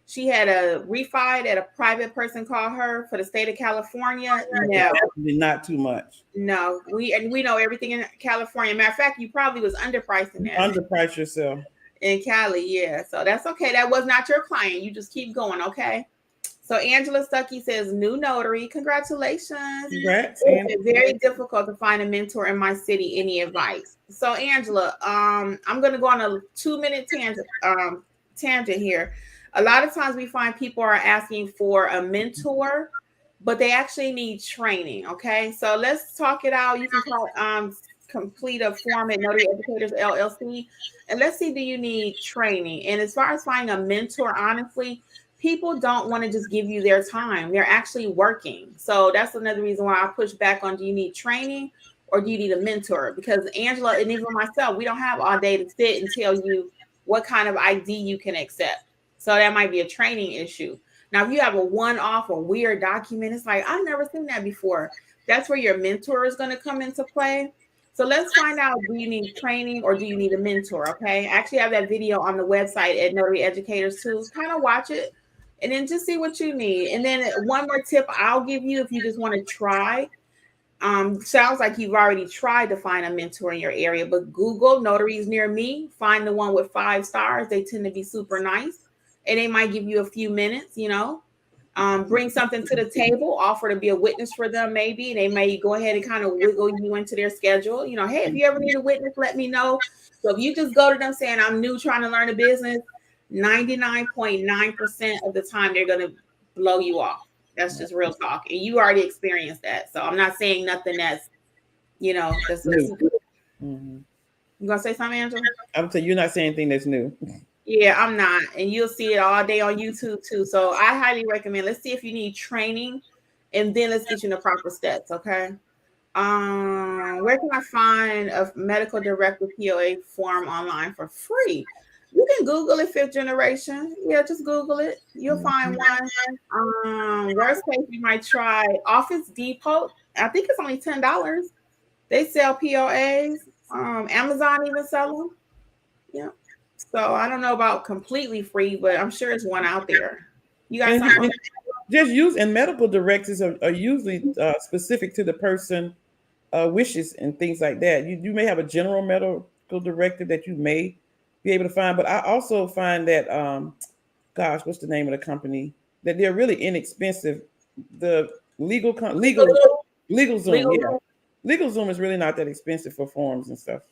she had a refi that a private person called her for the state of California. No, not too much. No, we know everything in California. Matter of fact, you probably was underpriced in that. Underprice yourself. In Cali, yeah. So that's okay. That was not your client. You just keep going, okay? So Angela Stuckey says, new notary. Congratulations. Congrats. It's very difficult to find a mentor in my city. Any advice? So Angela, I'm going to go on a 2-minute tangent here. A lot of times we find people are asking for a mentor, but they actually need training, okay? So let's talk it out. You can call complete a form at Notary Educators LLC, and let's see, do you need training? And as far as finding a mentor, honestly, people don't want to just give you their time. They're actually working. So that's another reason why I push back on, do you need training or do you need a mentor? Because Angela and even myself, we don't have all day to sit and tell you what kind of ID you can accept. So that might be a training issue. Now, if you have a one-off or weird document, it's like, I've never seen that before. That's where your mentor is going to come into play. So let's find out, do you need training or do you need a mentor? Okay. I actually have that video on the website at Notary Educators too. Kind of watch it and then just see what you need. And then one more tip I'll give you, if you just want to try, sounds like you've already tried to find a mentor in your area, but Google notaries near me, find the one with 5 stars. They tend to be super nice and they might give you a few minutes, bring something to the table, offer to be a witness for them. Maybe they may go ahead and kind of wiggle you into their schedule. Hey, if you ever need a witness, let me know. So if you just go to them saying, I'm new, trying to learn a business, 99.9% of the time, they're going to blow you off. That's just real talk. And you already experienced that. So I'm not saying nothing that's, that's new. You going to say something, Angela? I'm saying you're not saying anything that's new. Yeah, I'm not. And you'll see it all day on YouTube too. So I highly recommend, let's see if you need training and then let's get you in the proper steps. Okay. Where can I find a medical director POA form online for free? You can Google it, 5th generation. Yeah, just Google it. You'll find one. Worst case, you might try Office Depot. I think it's only $10. They sell POAs. Amazon even sell them. Yeah. So I don't know about completely free, but I'm sure it's one out there. You guys just use, and medical directives are usually specific to the person wishes and things like that. You may have a general medical directive that you may be able to find, but I also find that what's the name of the company, that they're really inexpensive. The legal Zoom, yeah. LegalZoom is really not that expensive for forms and stuff.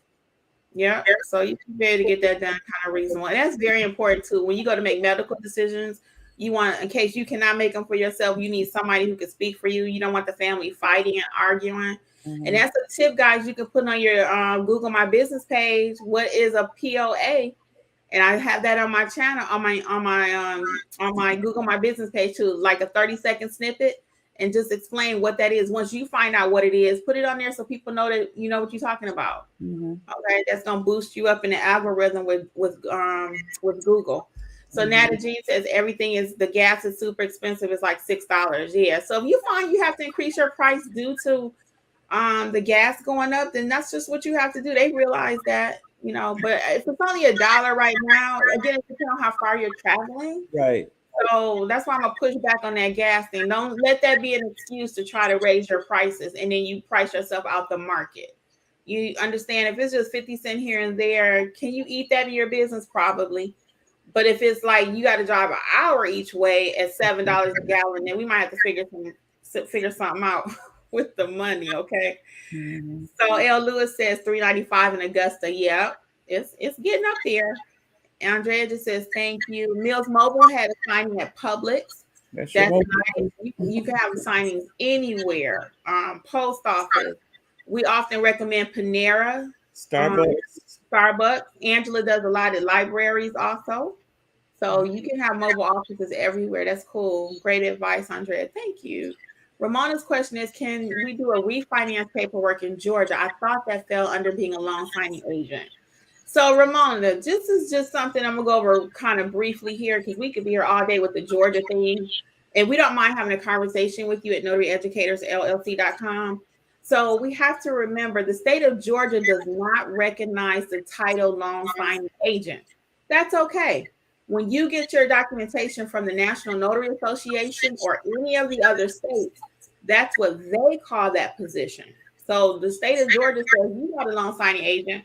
Yeah, so you can be able to get that done kind of reasonable. And that's very important too. When you go to make medical decisions, you want, in case you cannot make them for yourself, you need somebody who can speak for you. You don't want the family fighting and arguing. And that's a tip, guys. You can put on your Google My Business page, what is a POA? And I have that on my channel, on my Google My Business page too, like a 30-second snippet. and just explain what that is. Once you find out what it is, put it on there so people know that you know what you're talking about. Okay, that's gonna boost you up in the algorithm with Google. So Nata G says everything is, the gas is super expensive. It's like $6. Yeah. So if you find you have to increase your price due to the gas going up, then that's just what you have to do. They realize that, you know, but if it's only $1 right now, again, it depends on how far you're traveling. Right. So that's why I'm gonna push back on that gas thing. Don't let that be an excuse to try to raise your prices and then you price yourself out the market. You understand, if it's just 50 cents here and there, can you eat that in your business? Probably. But if it's like you got to drive an hour each way at $7 a gallon, then we might have to figure something out with the money. Okay. So L. Lewis says $3.95 in Augusta. Yeah, it's getting up there. Andrea just says thank you. Mills Mobile had a signing at Publix. That's nice. You can have signings anywhere. Post office. We often recommend Panera, Starbucks. Angela does a lot at libraries also. So you can have mobile offices everywhere. That's cool. Great advice, Andrea. Thank you. Ramona's question is, can we do a refinance paperwork in Georgia? I thought that fell under being a loan signing agent. So Ramona, this is just something I'm going to go over kind of briefly here because we could be here all day with the Georgia thing. And we don't mind having a conversation with you at notaryeducatorsllc.com. So we have to remember the state of Georgia does not recognize the title loan signing agent. That's okay. When you get your documentation from the National Notary Association or any of the other states, that's what they call that position. So the state of Georgia says you are the loan signing agent,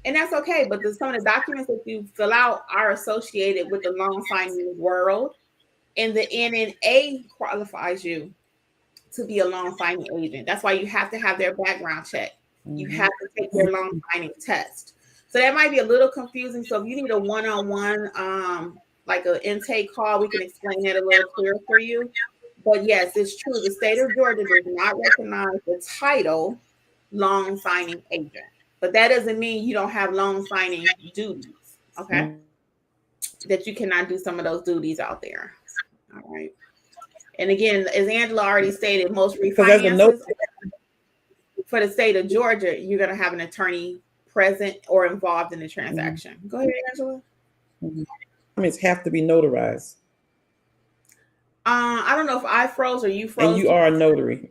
and that's okay. But some of the documents that you fill out are associated with the loan signing world, and the NNA qualifies you to be a loan signing agent. That's why you have to have their background check. You have to take their loan signing test. So that might be a little confusing. So if you need a one-on-one, like an intake call, we can explain that a little clearer for you. But yes, it's true. The state of Georgia does not recognize the title loan signing agent. But that doesn't mean you don't have loan signing duties, okay? That you cannot do some of those duties out there. All right. And again, as Angela already stated, most refinances for the state of Georgia, you're going to have an attorney present or involved in the transaction. Go ahead, Angela. Documents have to be notarized. I don't know if I froze or you froze. And you are a notary.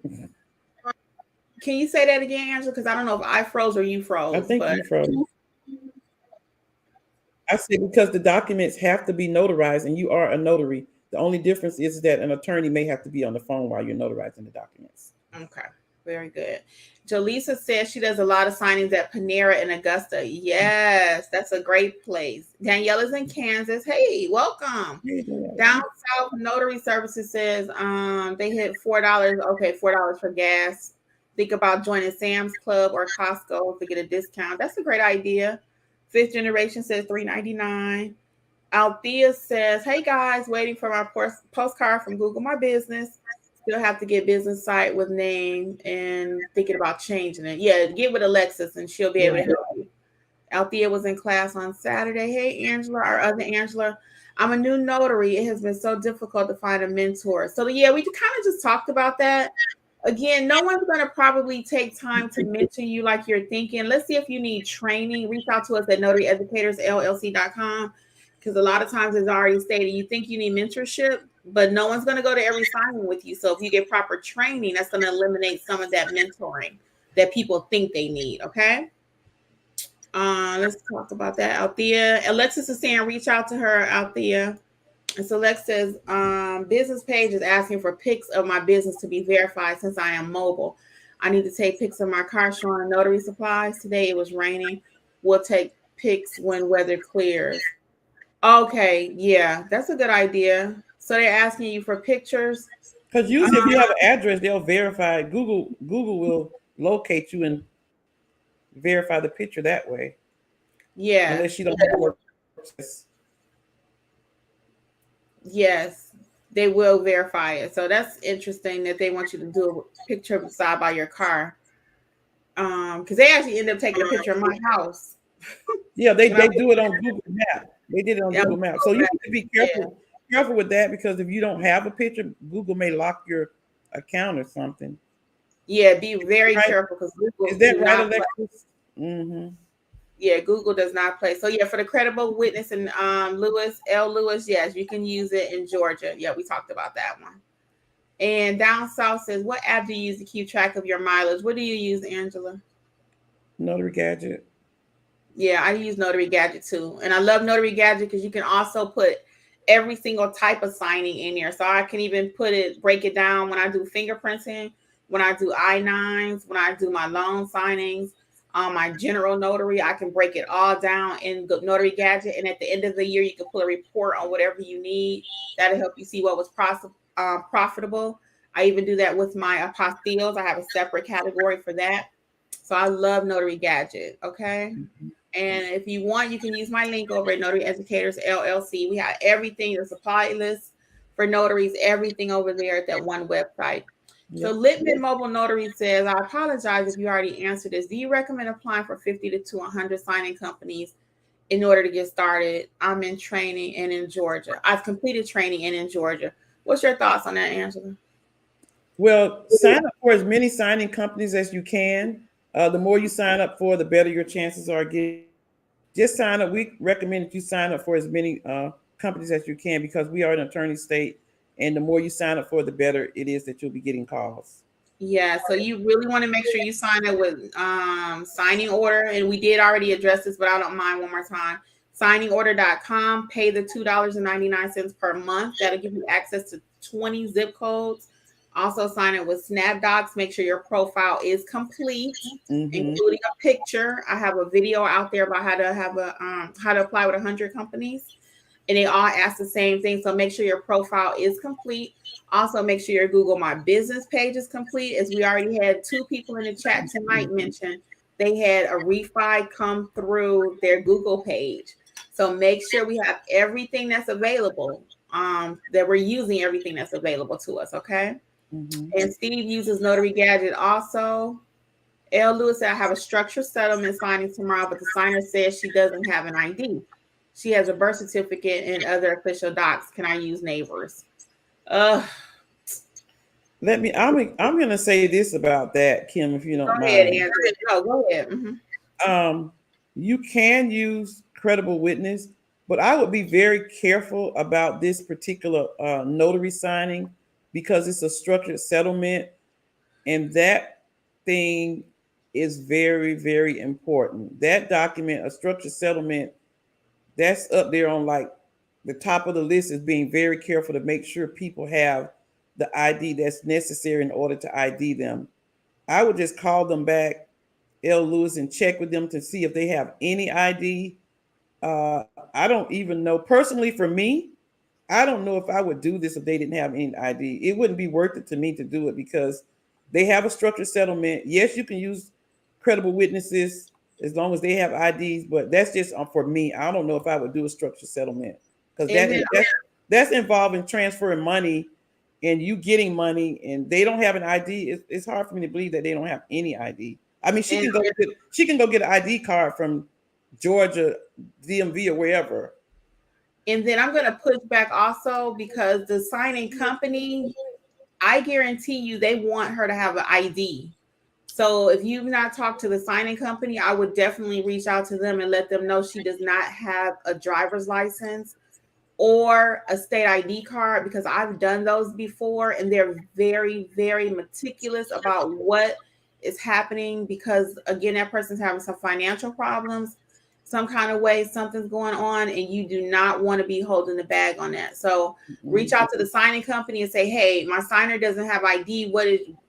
Can you say that again, Angela? Because I don't know if I froze or you froze. I think you froze. I said because the documents have to be notarized and you are a notary. The only difference is that an attorney may have to be on the phone while you're notarizing the documents. Okay. Very good. Jolisa says she does a lot of signings at Panera in Augusta. Yes, that's a great place. Daniela's in Kansas. Hey, welcome. Down South Notary Services says they hit $4. Okay, $4 for gas. Think about joining Sam's Club or Costco to get a discount. That's a great idea. Fifth Generation says $3.99. Althea says, hey guys, waiting for my postcard from Google My Business. Still have to get business site with name and thinking about changing it. Yeah, get with Alexis and she'll be able to help you. Althea was in class on Saturday. Hey, Angela, our other Angela. I'm a new notary. It has been so difficult to find a mentor. So yeah, we kind of just talked about that. Again, no one's going to probably take time to mentor you like you're thinking. Let's see if you need training. Reach out to us at notaryeducatorsllc.com because a lot of times, as already stated, you think you need mentorship, but no one's going to go to every signing with you. So if you get proper training, that's going to eliminate some of that mentoring that people think they need. Okay. Let's talk about that. Althea. Alexis is saying reach out to her, Althea. And so Lex says, business page is asking for pics of my business to be verified since I am mobile. I need to take pics of my car showing notary supplies. Today it was raining. We'll take pics when weather clears. Okay, yeah, that's a good idea. So they're asking you for pictures. Because usually if you have an address, they'll verify. Google will locate you and verify the picture that way. Yeah. Unless you don't have work. Yes, they will verify it. So that's interesting that they want you to do a picture of the side by your car. Because they actually end up taking a picture of my house. Yeah, they do it on Google Maps. They did it on Google Maps. So you have to be careful with that because if you don't have a picture, Google may lock your account or something. Yeah, be very Right? careful because Google Is that do right, not play. Alexis? Mm-hmm. Yeah, Google does not play. So yeah, for the credible witness and Lewis, L. Lewis, yes, you can use it in Georgia. Yeah, we talked about that one. And down south says, what app do you use to keep track of your mileage? What do you use, Angela? Notary Gadget. Yeah, I use Notary Gadget too. And I love Notary Gadget because you can also put every single type of signing in there. So I can even break it down when I do fingerprinting, when I do I-9s, when I do my loan signings, my general notary. I can break it all down in Notary Gadget. And at the end of the year, you can pull a report on whatever you need. That'll help you see what was profitable. I even do that with my apostilles. I have a separate category for that. So I love Notary Gadget. Okay. Mm-hmm. And if you want, you can use my link over at Notary Educators LLC. We have everything, the supply list for notaries, everything over there at that one website. Yep. So Littman Mobile Notary says, I apologize if you already answered this. Do you recommend applying for 50 to 100 signing companies in order to get started? I'm in training and in Georgia. I've completed training and in Georgia. What's your thoughts on that, Angela? Well, sign up for as many signing companies as you can. The more you sign up for, the better your chances are getting. Just sign up. We recommend that you sign up for as many companies as you can because we are an attorney state, and the more you sign up for, the better it is that you'll be getting calls. Yeah, so you really want to make sure you sign up with signing order. And we did already address this, but I don't mind one more time. Signingorder.com, pay the $2.99 per month. That'll give you access to 20 zip codes. Also sign up with SnapDocs. Make sure your profile is complete, including a picture. I have a video out there about how to apply with 100 companies. And they all ask the same thing. So make sure your profile is complete. Also, make sure your Google My Business page is complete. As we already had 2 people in the chat tonight mention, they had a refi come through their Google page. So make sure we have everything that's available, that we're using everything that's available to us, okay? And Steve uses Notary Gadget also. L. Lewis said, I have a structured settlement signing tomorrow, but the signer says she doesn't have an ID. She has a birth certificate and other official docs. Can I use neighbors? I'm gonna say this about that, Kim, if you don't Go ahead, mind. Andrew. No, go ahead. You can use credible witness, but I would be very careful about this particular notary signing because it's a structured settlement, and that thing is very, very important. That document, a structured settlement, that's up there on like the top of the list is being very careful to make sure people have the ID that's necessary in order to ID them. I would just call them back, L. Lewis, and check with them to see if they have any ID. I don't even know. Personally, for me, I don't know if I would do this if they didn't have any ID. It wouldn't be worth it to me to do it because they have a structured settlement. Yes, you can use credible witnesses as long as they have IDs, but that's just for me. I don't know if I would do a structured settlement because that's involving transferring money and you getting money, and they don't have an ID. It's hard for me to believe that they don't have any ID. I mean, she can go get an ID card from Georgia, DMV, or wherever. And then I'm going to push back also because the signing company, I guarantee you they want her to have an ID. So if you've not talked to the signing company, I would definitely reach out to them and let them know she does not have a driver's license or a state ID card, because I've done those before and they're very, very meticulous about what is happening, because again, that person's having some financial problems, some kind of way, something's going on, and you do not want to be holding the bag on that. So reach out to the signing company and say, hey, my signer doesn't have ID.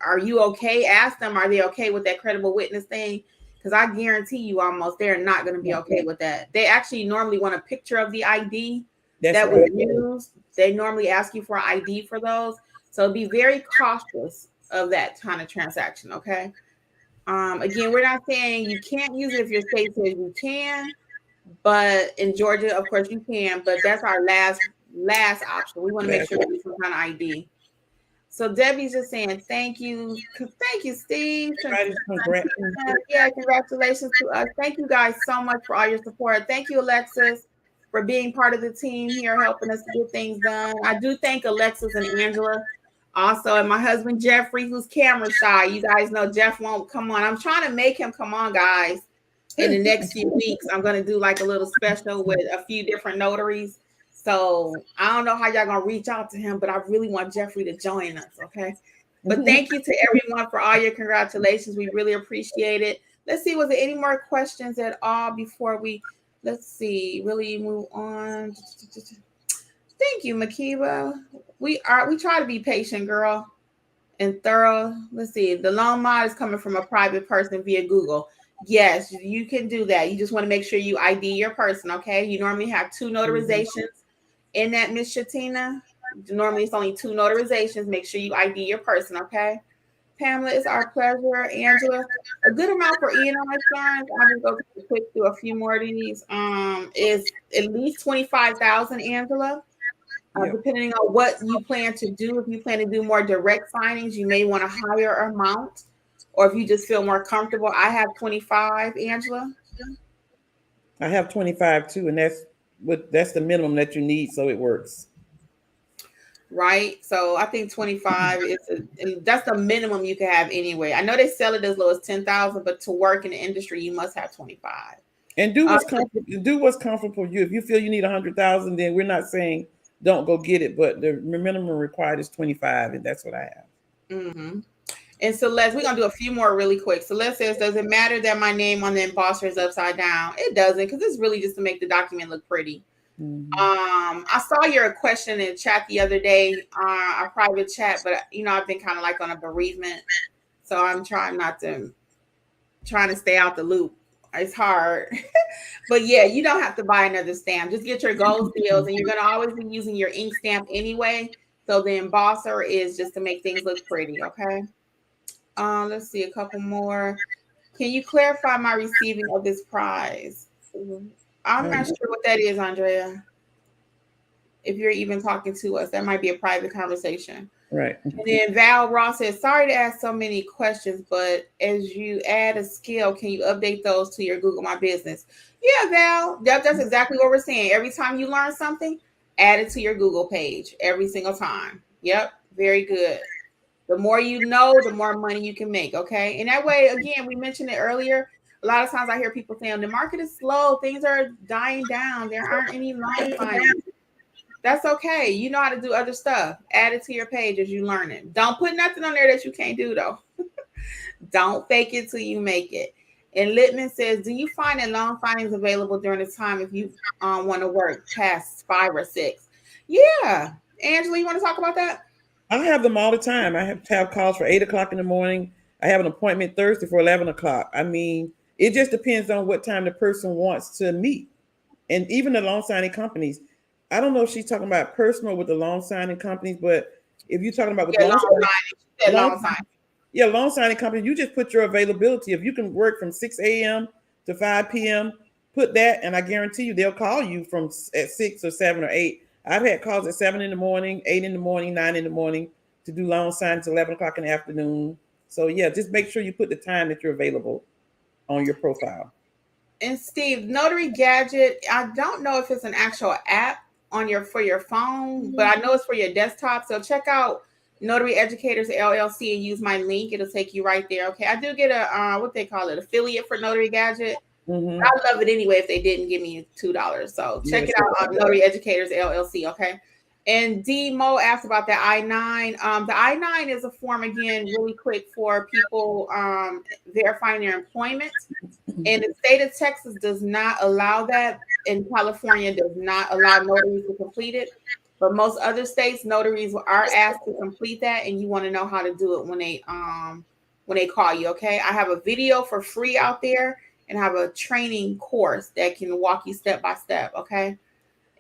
Are you okay? Ask them, are they okay with that credible witness thing? Because I guarantee you almost they're not going to be okay with that. They actually normally want a picture of the ID that was used. They normally ask you for ID for those. So be very cautious of that kind of transaction, okay? Again, we're not saying you can't use it if your state says you can, but in Georgia, of course, you can. But that's our last option. We want to make sure we use some kind of ID. So Debbie's just saying thank you, Steve. Yeah, congratulations to us. Thank you guys so much for all your support. Thank you, Alexis, for being part of the team here, helping us to get things done. I do thank Alexis and Angela Also, and my husband Jeffrey, who's camera shy. You guys know Jeff won't come on. I'm trying to make him come on, guys. In the next few weeks, I'm going to do like a little special with a few different notaries. So I don't know how y'all going to reach out to him, but I really want Jeffrey to join us, okay? But thank you to everyone for all your congratulations. We really appreciate it. Let's see, was there any more questions at all before we, let's see, really move on? Thank you, Makiba. We try to be patient, girl, and thorough. Let's see, the loan mod is coming from a private person via Google. Yes, you can do that. You just want to make sure you ID your person, okay? You normally have 2 notarizations in that, Miss Shatina. Normally it's only 2 notarizations. Make sure you ID your person, okay? Pamela, it's our pleasure. Angela, a good amount for E&O insurance. I'll just go quick through a few more of these. Is at least 25,000, Angela. Depending on what you plan to do. If you plan to do more direct signings, you may want a higher amount. Or if you just feel more comfortable, I have 25, Angela. I have 25 too, and that's the minimum that you need, so it works. Right. So I think 25 and that's the minimum you can have anyway. I know they sell it as low as 10,000, but to work in the industry, you must have 25. And do what's comfortable. Do what's comfortable for you. If you feel you need 100,000, then we're not saying don't go get it, but the minimum required is 25, and that's what I have. Mm-hmm. And Celeste, we're gonna do a few more really quick. Celeste says, does it matter that my name on the embosser is upside down? It doesn't, because it's really just to make the document look pretty. Mm-hmm. I saw your question in chat the other day, our private chat, but I've been kind of like on a bereavement, so I'm trying to stay out the loop. It's hard, but yeah, you don't have to buy another stamp. Just get your gold seals, and you're gonna always be using your ink stamp anyway. So the embosser is just to make things look pretty. Okay. Let's see a couple more. Can you clarify my receiving of this prize? I'm not sure what that is, Andrea. If you're even talking to us, that might be a private conversation. Right. And then Val Ross says, sorry to ask so many questions, but as you add a skill, can you update those to your Google My Business? Yeah, Val, that's exactly what we're saying. Every time you learn something, add it to your Google page every single time. Yep, very good. The more you know, the more money you can make, okay? And that way, again, we mentioned it earlier. A lot of times I hear people saying the market is slow, things are dying down, there aren't any loan signings. That's okay. You know how to do other stuff. Add it to your page as you learn it. Don't put nothing on there that you can't do, though. Don't fake it till you make it. And Littman says, do you find that loan signings available during the time if you want to work past 5 or 6? Yeah. Angela, you want to talk about that? I have them all the time. I have to have calls for 8 o'clock in the morning. I have an appointment Thursday for 11 o'clock. I mean, it just depends on what time the person wants to meet. And even the loan signing companies, I don't know if she's talking about personal with the loan signing companies, but if you're talking about with loan signing companies, you just put your availability. If you can work from 6 a.m. to 5 p.m., put that, and I guarantee you they'll call you at 6 or 7 or 8. I've had calls at 7 in the morning, 8 in the morning, 9 in the morning to do loan signings, 11 o'clock in the afternoon. So yeah, just make sure you put the time that you're available on your profile. And Steve, Notary Gadget, I don't know if it's an actual app for your phone, but I know it's for your desktop. So check out Notary Educators LLC and use my link. It'll take you right there. Okay. I do get a what they call it, affiliate for Notary Gadget. Mm-hmm. I love it anyway if they didn't give me $2. So check it out on Notary Educators LLC. Okay. And D Mo asked about the I-9. The I-9 is a form, again, really quick for people verifying their employment. And the state of Texas does not allow that. And California does not allow notaries to complete it. But most other states, notaries are asked to complete that. And you want to know how to do it when they call you. Okay. I have a video for free out there and have a training course that can walk you step by step. Okay.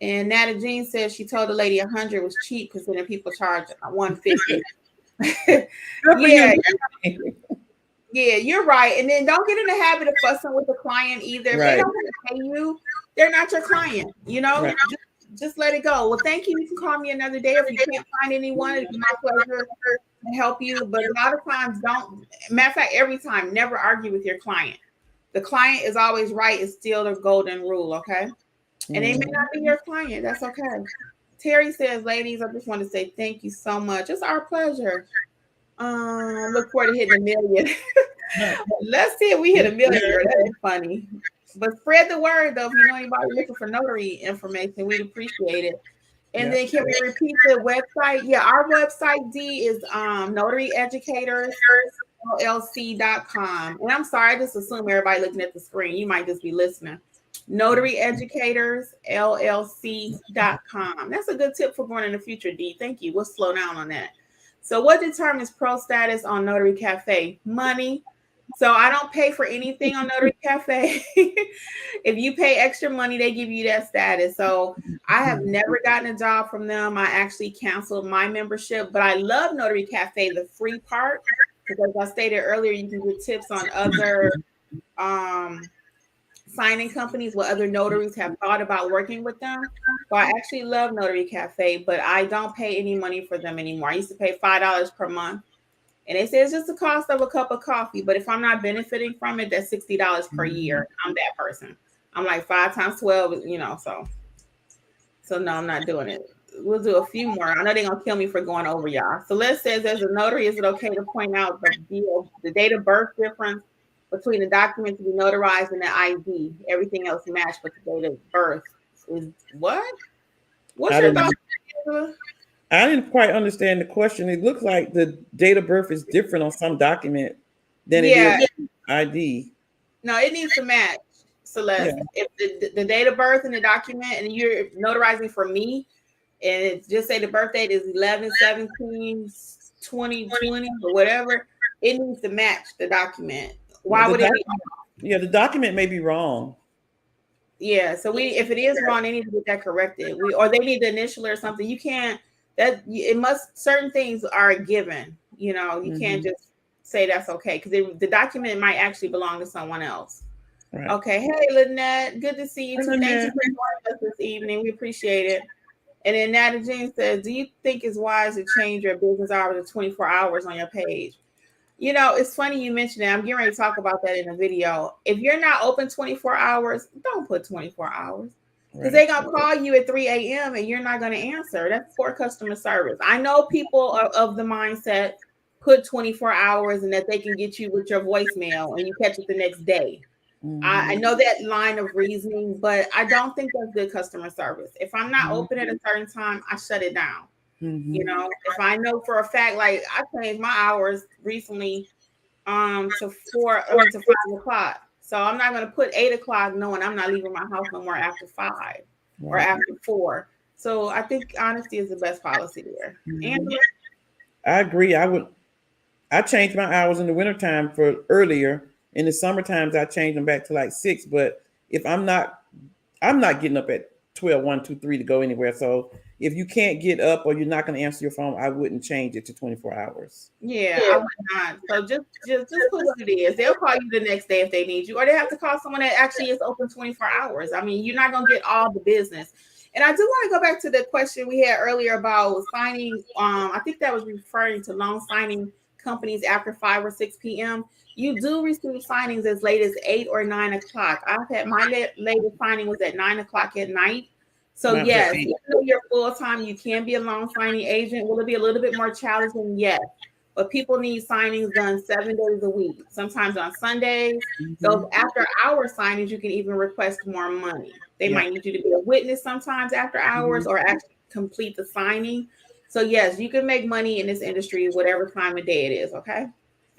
And Nata Jean says she told the lady 100 was cheap because then people charge 150. Yeah, you're right. And then don't get in the habit of fussing with the client either. If they don't want to pay you, they're not your client. Just let it go. Well, thank you. You can call me another day if you can't find anyone. It's my pleasure to help you. But a lot of times, matter of fact, every time, never argue with your client. The client is always right. It's still the golden rule. Okay. And they may not be your client. That's okay. Terry says, ladies, I just want to say thank you so much. It's our pleasure. Look forward to hitting a million. Let's see if we hit a million. That is funny. But spread the word, though. If you know anybody looking for notary information, we'd appreciate it. And then can we repeat the website? Yeah, our website, D, is notaryeducatorsllc.com. And I'm sorry, I just assume everybody looking at the screen. You might just be listening. Notaryeducatorsllc.com. That's a good tip for going in the future, D. Thank you. We'll slow down on that. So what determines pro status on Notary Cafe? Money. So I don't pay for anything on Notary Cafe. If you pay extra money, they give you that status. So I have never gotten a job from them. I actually canceled my membership, but I love Notary Cafe, the free part, because as I stated earlier, you can get tips on other signing companies, what other notaries have thought about working with them. So I actually love Notary Cafe, but I don't pay any money for them anymore. I used to pay $5 per month. And they say it's just the cost of a cup of coffee. But if I'm not benefiting from it, that's $60 per year. I'm that person. I'm like 5 times 12, So no, I'm not doing it. We'll do a few more. I know they're going to kill me for going over, y'all. So Les says, as a notary, is it okay to point out the date of birth difference between the document to be notarized and the ID? Everything else matched, but the date of birth is what? What's your thought? I didn't quite understand the question. It looks like the date of birth is different on some document than it is ID. No, it needs to match, Celeste. Yeah. If the date of birth in the document and you're notarizing for me, and it just say the birth date is 11/17/2020 or whatever, it needs to match the document. Why would it be wrong? Yeah, the document may be wrong. Yeah, so if it is wrong, they need to get that corrected. Or they need the initial or something. You can't. Certain things are a given. You can't just say that's okay, because the document might actually belong to someone else. Right. Okay. Hey, Lynette, good to see you too. Thank you for joining us this evening. We appreciate it. And then Nata Jean says, do you think it's wise to change your business hours to 24 hours on your page? It's funny you mentioned that. I'm getting ready to talk about that in the video. If you're not open 24 hours, don't put 24 hours. Because they're going to call you at 3 a.m. and you're not going to answer. That's poor customer service. I know people are of the mindset, put 24 hours and that they can get you with your voicemail and you catch it the next day. I know that line of reasoning, but I don't think that's good customer service. If I'm not open at a certain time, I shut it down. If I know for a fact, like I changed my hours recently to 5 o'clock. So I'm not going to put 8 o'clock knowing I'm not leaving my house no more after 5 or after 4. So I think honesty is the best policy there. Angela? I agree. I changed my hours in the wintertime for earlier. In the summer times, I change them back to like 6. But if I'm not getting up at 12, 1, 2, 3 to go anywhere. So if you can't get up or you're not going to answer your phone, I wouldn't change it to 24 hours. Yeah, I would not. So just put what it is. They'll call you the next day if they need you, or they have to call someone that actually is open 24 hours. I mean, you're not going to get all the business. And I do want to go back to the question we had earlier about signing. I think that was referring to loan signing companies after 5 or 6 p.m. You do receive signings as late as 8 or 9 o'clock. I've had my latest signing was at 9 o'clock at night. So yes, even though you're full time, you can be a loan signing agent. Will it be a little bit more challenging? Yes. But people need signings done 7 days a week, sometimes on Sundays. So after hour signings, you can even request more money. They might need you to be a witness sometimes after hours or actually complete the signing. So yes, you can make money in this industry whatever time of day it is. Okay.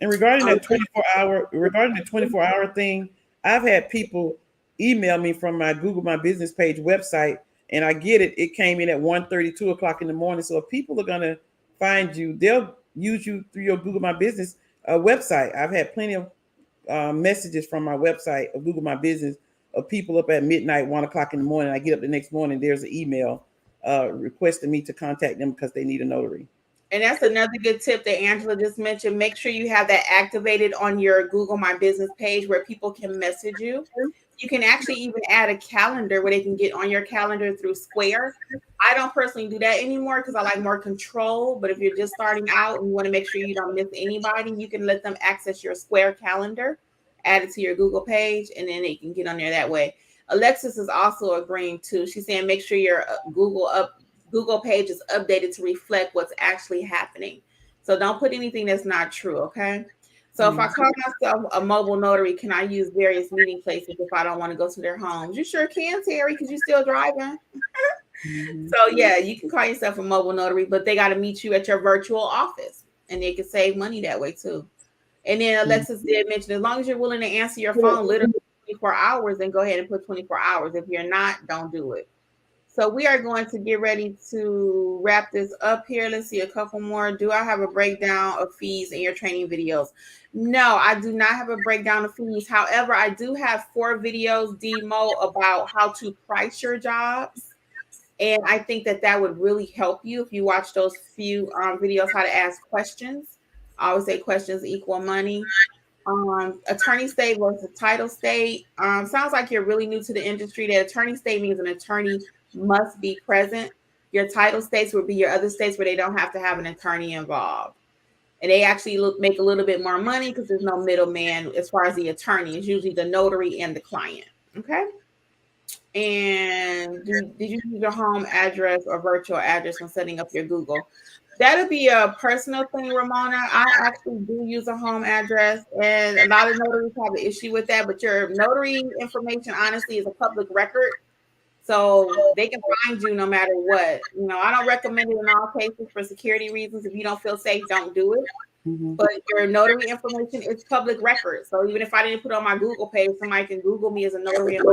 And regarding the 24-hour thing, I've had people email me from my Google My Business page website, and I get it. It came in at 1:30, 2 o'clock in the morning. So if people are going to find you, they'll use you through your Google My Business website. I've had plenty of messages from my website of Google My Business of people up at midnight, 1 o'clock in the morning. I get up the next morning, there's an email requesting me to contact them because they need a notary. And that's another good tip that Angela just mentioned. Make sure you have that activated on your Google My Business page where people can message you. You can actually even add a calendar where they can get on your calendar through Square. I don't personally do that anymore because I like more control. But if you're just starting out and you want to make sure you don't miss anybody, you can let them access your Square calendar, add it to your Google page, and then they can get on there that way. Alexis is also agreeing too. She's saying make sure your Google Google page is updated to reflect what's actually happening. So don't put anything that's not true, okay? So if I call myself a mobile notary, can I use various meeting places if I don't want to go to their homes? You sure can, Terry, because you're still driving. So yeah, you can call yourself a mobile notary, but they got to meet you at your virtual office, and they can save money that way too. And then Alexis did mention, as long as you're willing to answer your phone literally 24 hours, then go ahead and put 24 hours. If you're not, don't do it. So we are going to get ready to wrap this up here. Let's see a couple more. Do I have a breakdown of fees in your training videos? No, I do not have a breakdown of fees. However, I do have 4 videos demo about how to price your jobs. And I think that would really help you if you watch those few videos, how to ask questions. I always say questions equal money. Attorney state versus title state. Sounds like you're really new to the industry. That attorney state means an attorney must be present. Your title states would be your other states where they don't have to have an attorney involved. And they actually make a little bit more money because there's no middleman as far as the attorney. It's usually the notary and the client. Okay. And did you use your home address or virtual address when setting up your Google? That'll be a personal thing, Ramona. I actually do use a home address, and a lot of notaries have an issue with that. But your notary information, honestly, is a public record, so they can find you no matter what. You know, I don't recommend it in all cases for security reasons. If you don't feel safe, don't do it. But your notary information is public record. So even if I didn't put it on my Google page, somebody can Google me as a notary and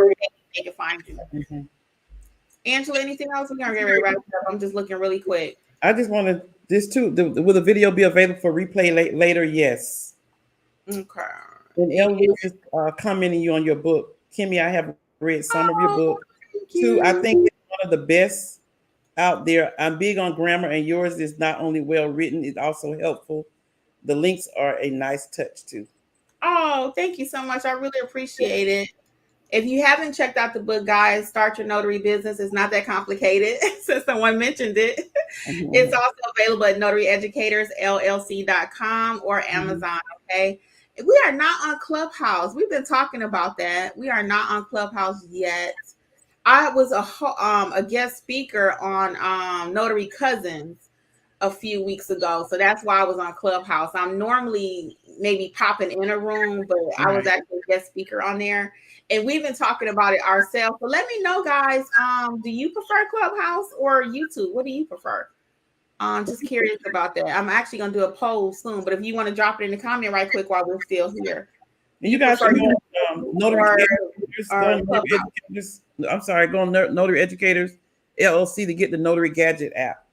they can find you. Angela, anything else? We're gonna get ready to wrap up. I'm just looking really quick. I just wanted this too. Will the video be available for replay later? Yes. Okay. And El Lewis is commenting you on your book. Kimmi, I have read some of your book. Too, I think it's one of the best out there. I'm big on grammar, and yours is not only well written, it's also helpful. The links are a nice touch too. Oh, thank you so much. I really appreciate it. If you haven't checked out the book, guys, Start Your Notary Business. It's not that complicated since someone mentioned it. It's also available at notaryeducatorsllc.com or Amazon, okay? We are not on Clubhouse. We've been talking about that. We are not on Clubhouse yet. I was a guest speaker on Notary Cousins a few weeks ago. So that's why I was on Clubhouse. I'm normally maybe popping in a room, but I was actually a guest speaker on there. And we've been talking about it ourselves. So let me know, guys. Do you prefer Clubhouse or YouTube? What do you prefer? Just curious about that. I'm actually going to do a poll soon. But if you want to drop it in the comment right quick while we're still here. You guys should go Notary Educators. I'm sorry, go on Notary Educators LLC to get the Notary Gadget app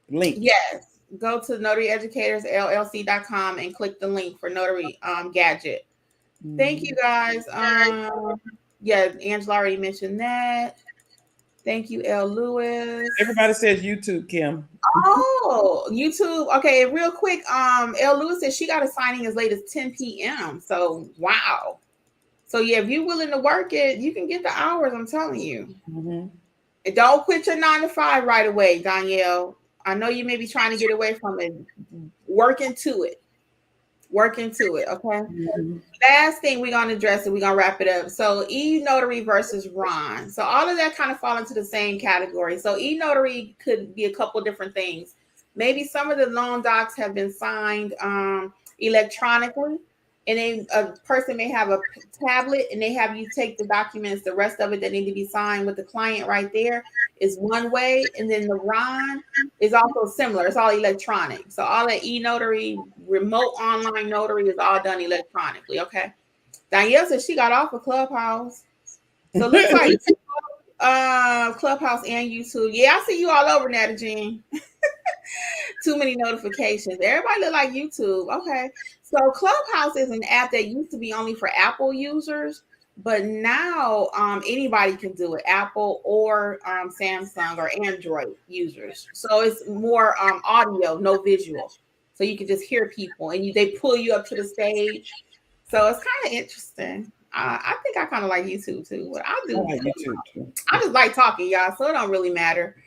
link. Yes, go to notaryeducatorsllc.com and click the link for Notary Gadget. Thank you, guys. Yeah, Angela already mentioned that. Thank you, L. Lewis. Everybody says YouTube, Kim. Oh, YouTube. Okay, real quick. L. Lewis says she got a signing as late as 10 p.m. So wow. So yeah, if you're willing to work it, you can get the hours. I'm telling you. And don't quit your 9 to 5 right away, Danielle. I know you may be trying to get away from it. Work into it. Okay. Last thing we're going to address and we're going to wrap it up. So e-notary versus Ron. So all of that kind of fall into the same category. So e-notary could be a couple different things. Maybe some of the loan docs have been signed electronically, and then a person may have a tablet and they have you take the documents, the rest of it that need to be signed with the client right there is one way. And then the Ron is also similar. It's all electronic. So all that e-notary, remote online notary is all done electronically. Okay. Danielle said she got off of Clubhouse. So it looks like Clubhouse and YouTube. Yeah, I see you all over now, Jean. Too many notifications. Everybody look like YouTube. Okay. So Clubhouse is an app that used to be only for Apple users, but now anybody can do it, Apple or Samsung or Android users. So it's more audio, no visual. So you can just hear people and they pull you up to the stage. So it's kind of interesting. I think I kind of like YouTube too. But I like YouTube too. I just like talking, y'all. So it don't really matter.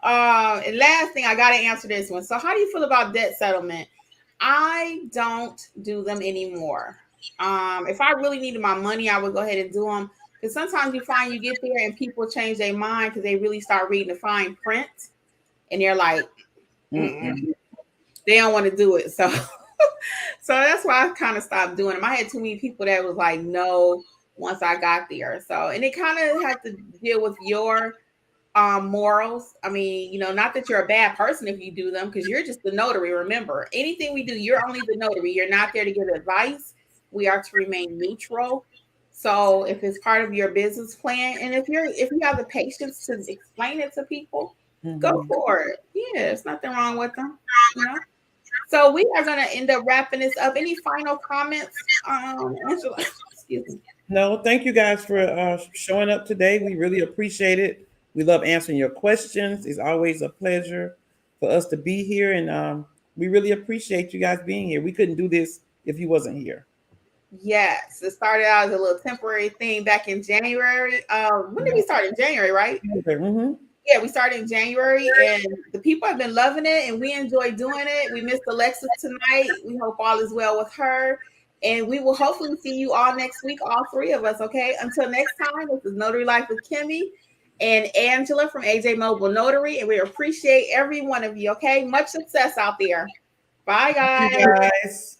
And last thing, I got to answer this one. So how do you feel about debt settlement? I don't do them anymore. If I really needed my money, I would go ahead and do them. Because sometimes you find you get there and people change their mind because they really start reading the fine print. and they're like, Mm-mm. they don't want to do it. So, so that's why I kind of stopped doing them. I had too many people that was like, no, once I got there. So, and it kind of had to deal with your morals. I mean, you know, not that you're a bad person if you do them, because you're just the notary. Remember, anything we do, you're only the notary. You're not there to give advice. We are to remain neutral. So if it's part of your business plan, and if you have the patience to explain it to people, go for it. Yeah, there's nothing wrong with them. You know. So we are going to end up wrapping this up. Any final comments, Angela? Excuse me. No, thank you guys for showing up today. We really appreciate it. We love answering your questions. It's always a pleasure for us to be here, and we really appreciate you guys being here. We couldn't do this if you wasn't here. Yes, it started out as a little temporary thing back in January. When did we start? In January, right? Mm-hmm. Yeah, we started in January, and the people have been loving it, and we enjoy doing it. We missed Alexis tonight. We hope all is well with her, and we will hopefully see you all next week, all three of us. Okay, until next time, this is Notary Life with Kimmi and Angela from AJ Mobile Notary, and we appreciate every one of you. Okay, much success out there. Bye, guys. Thank you guys.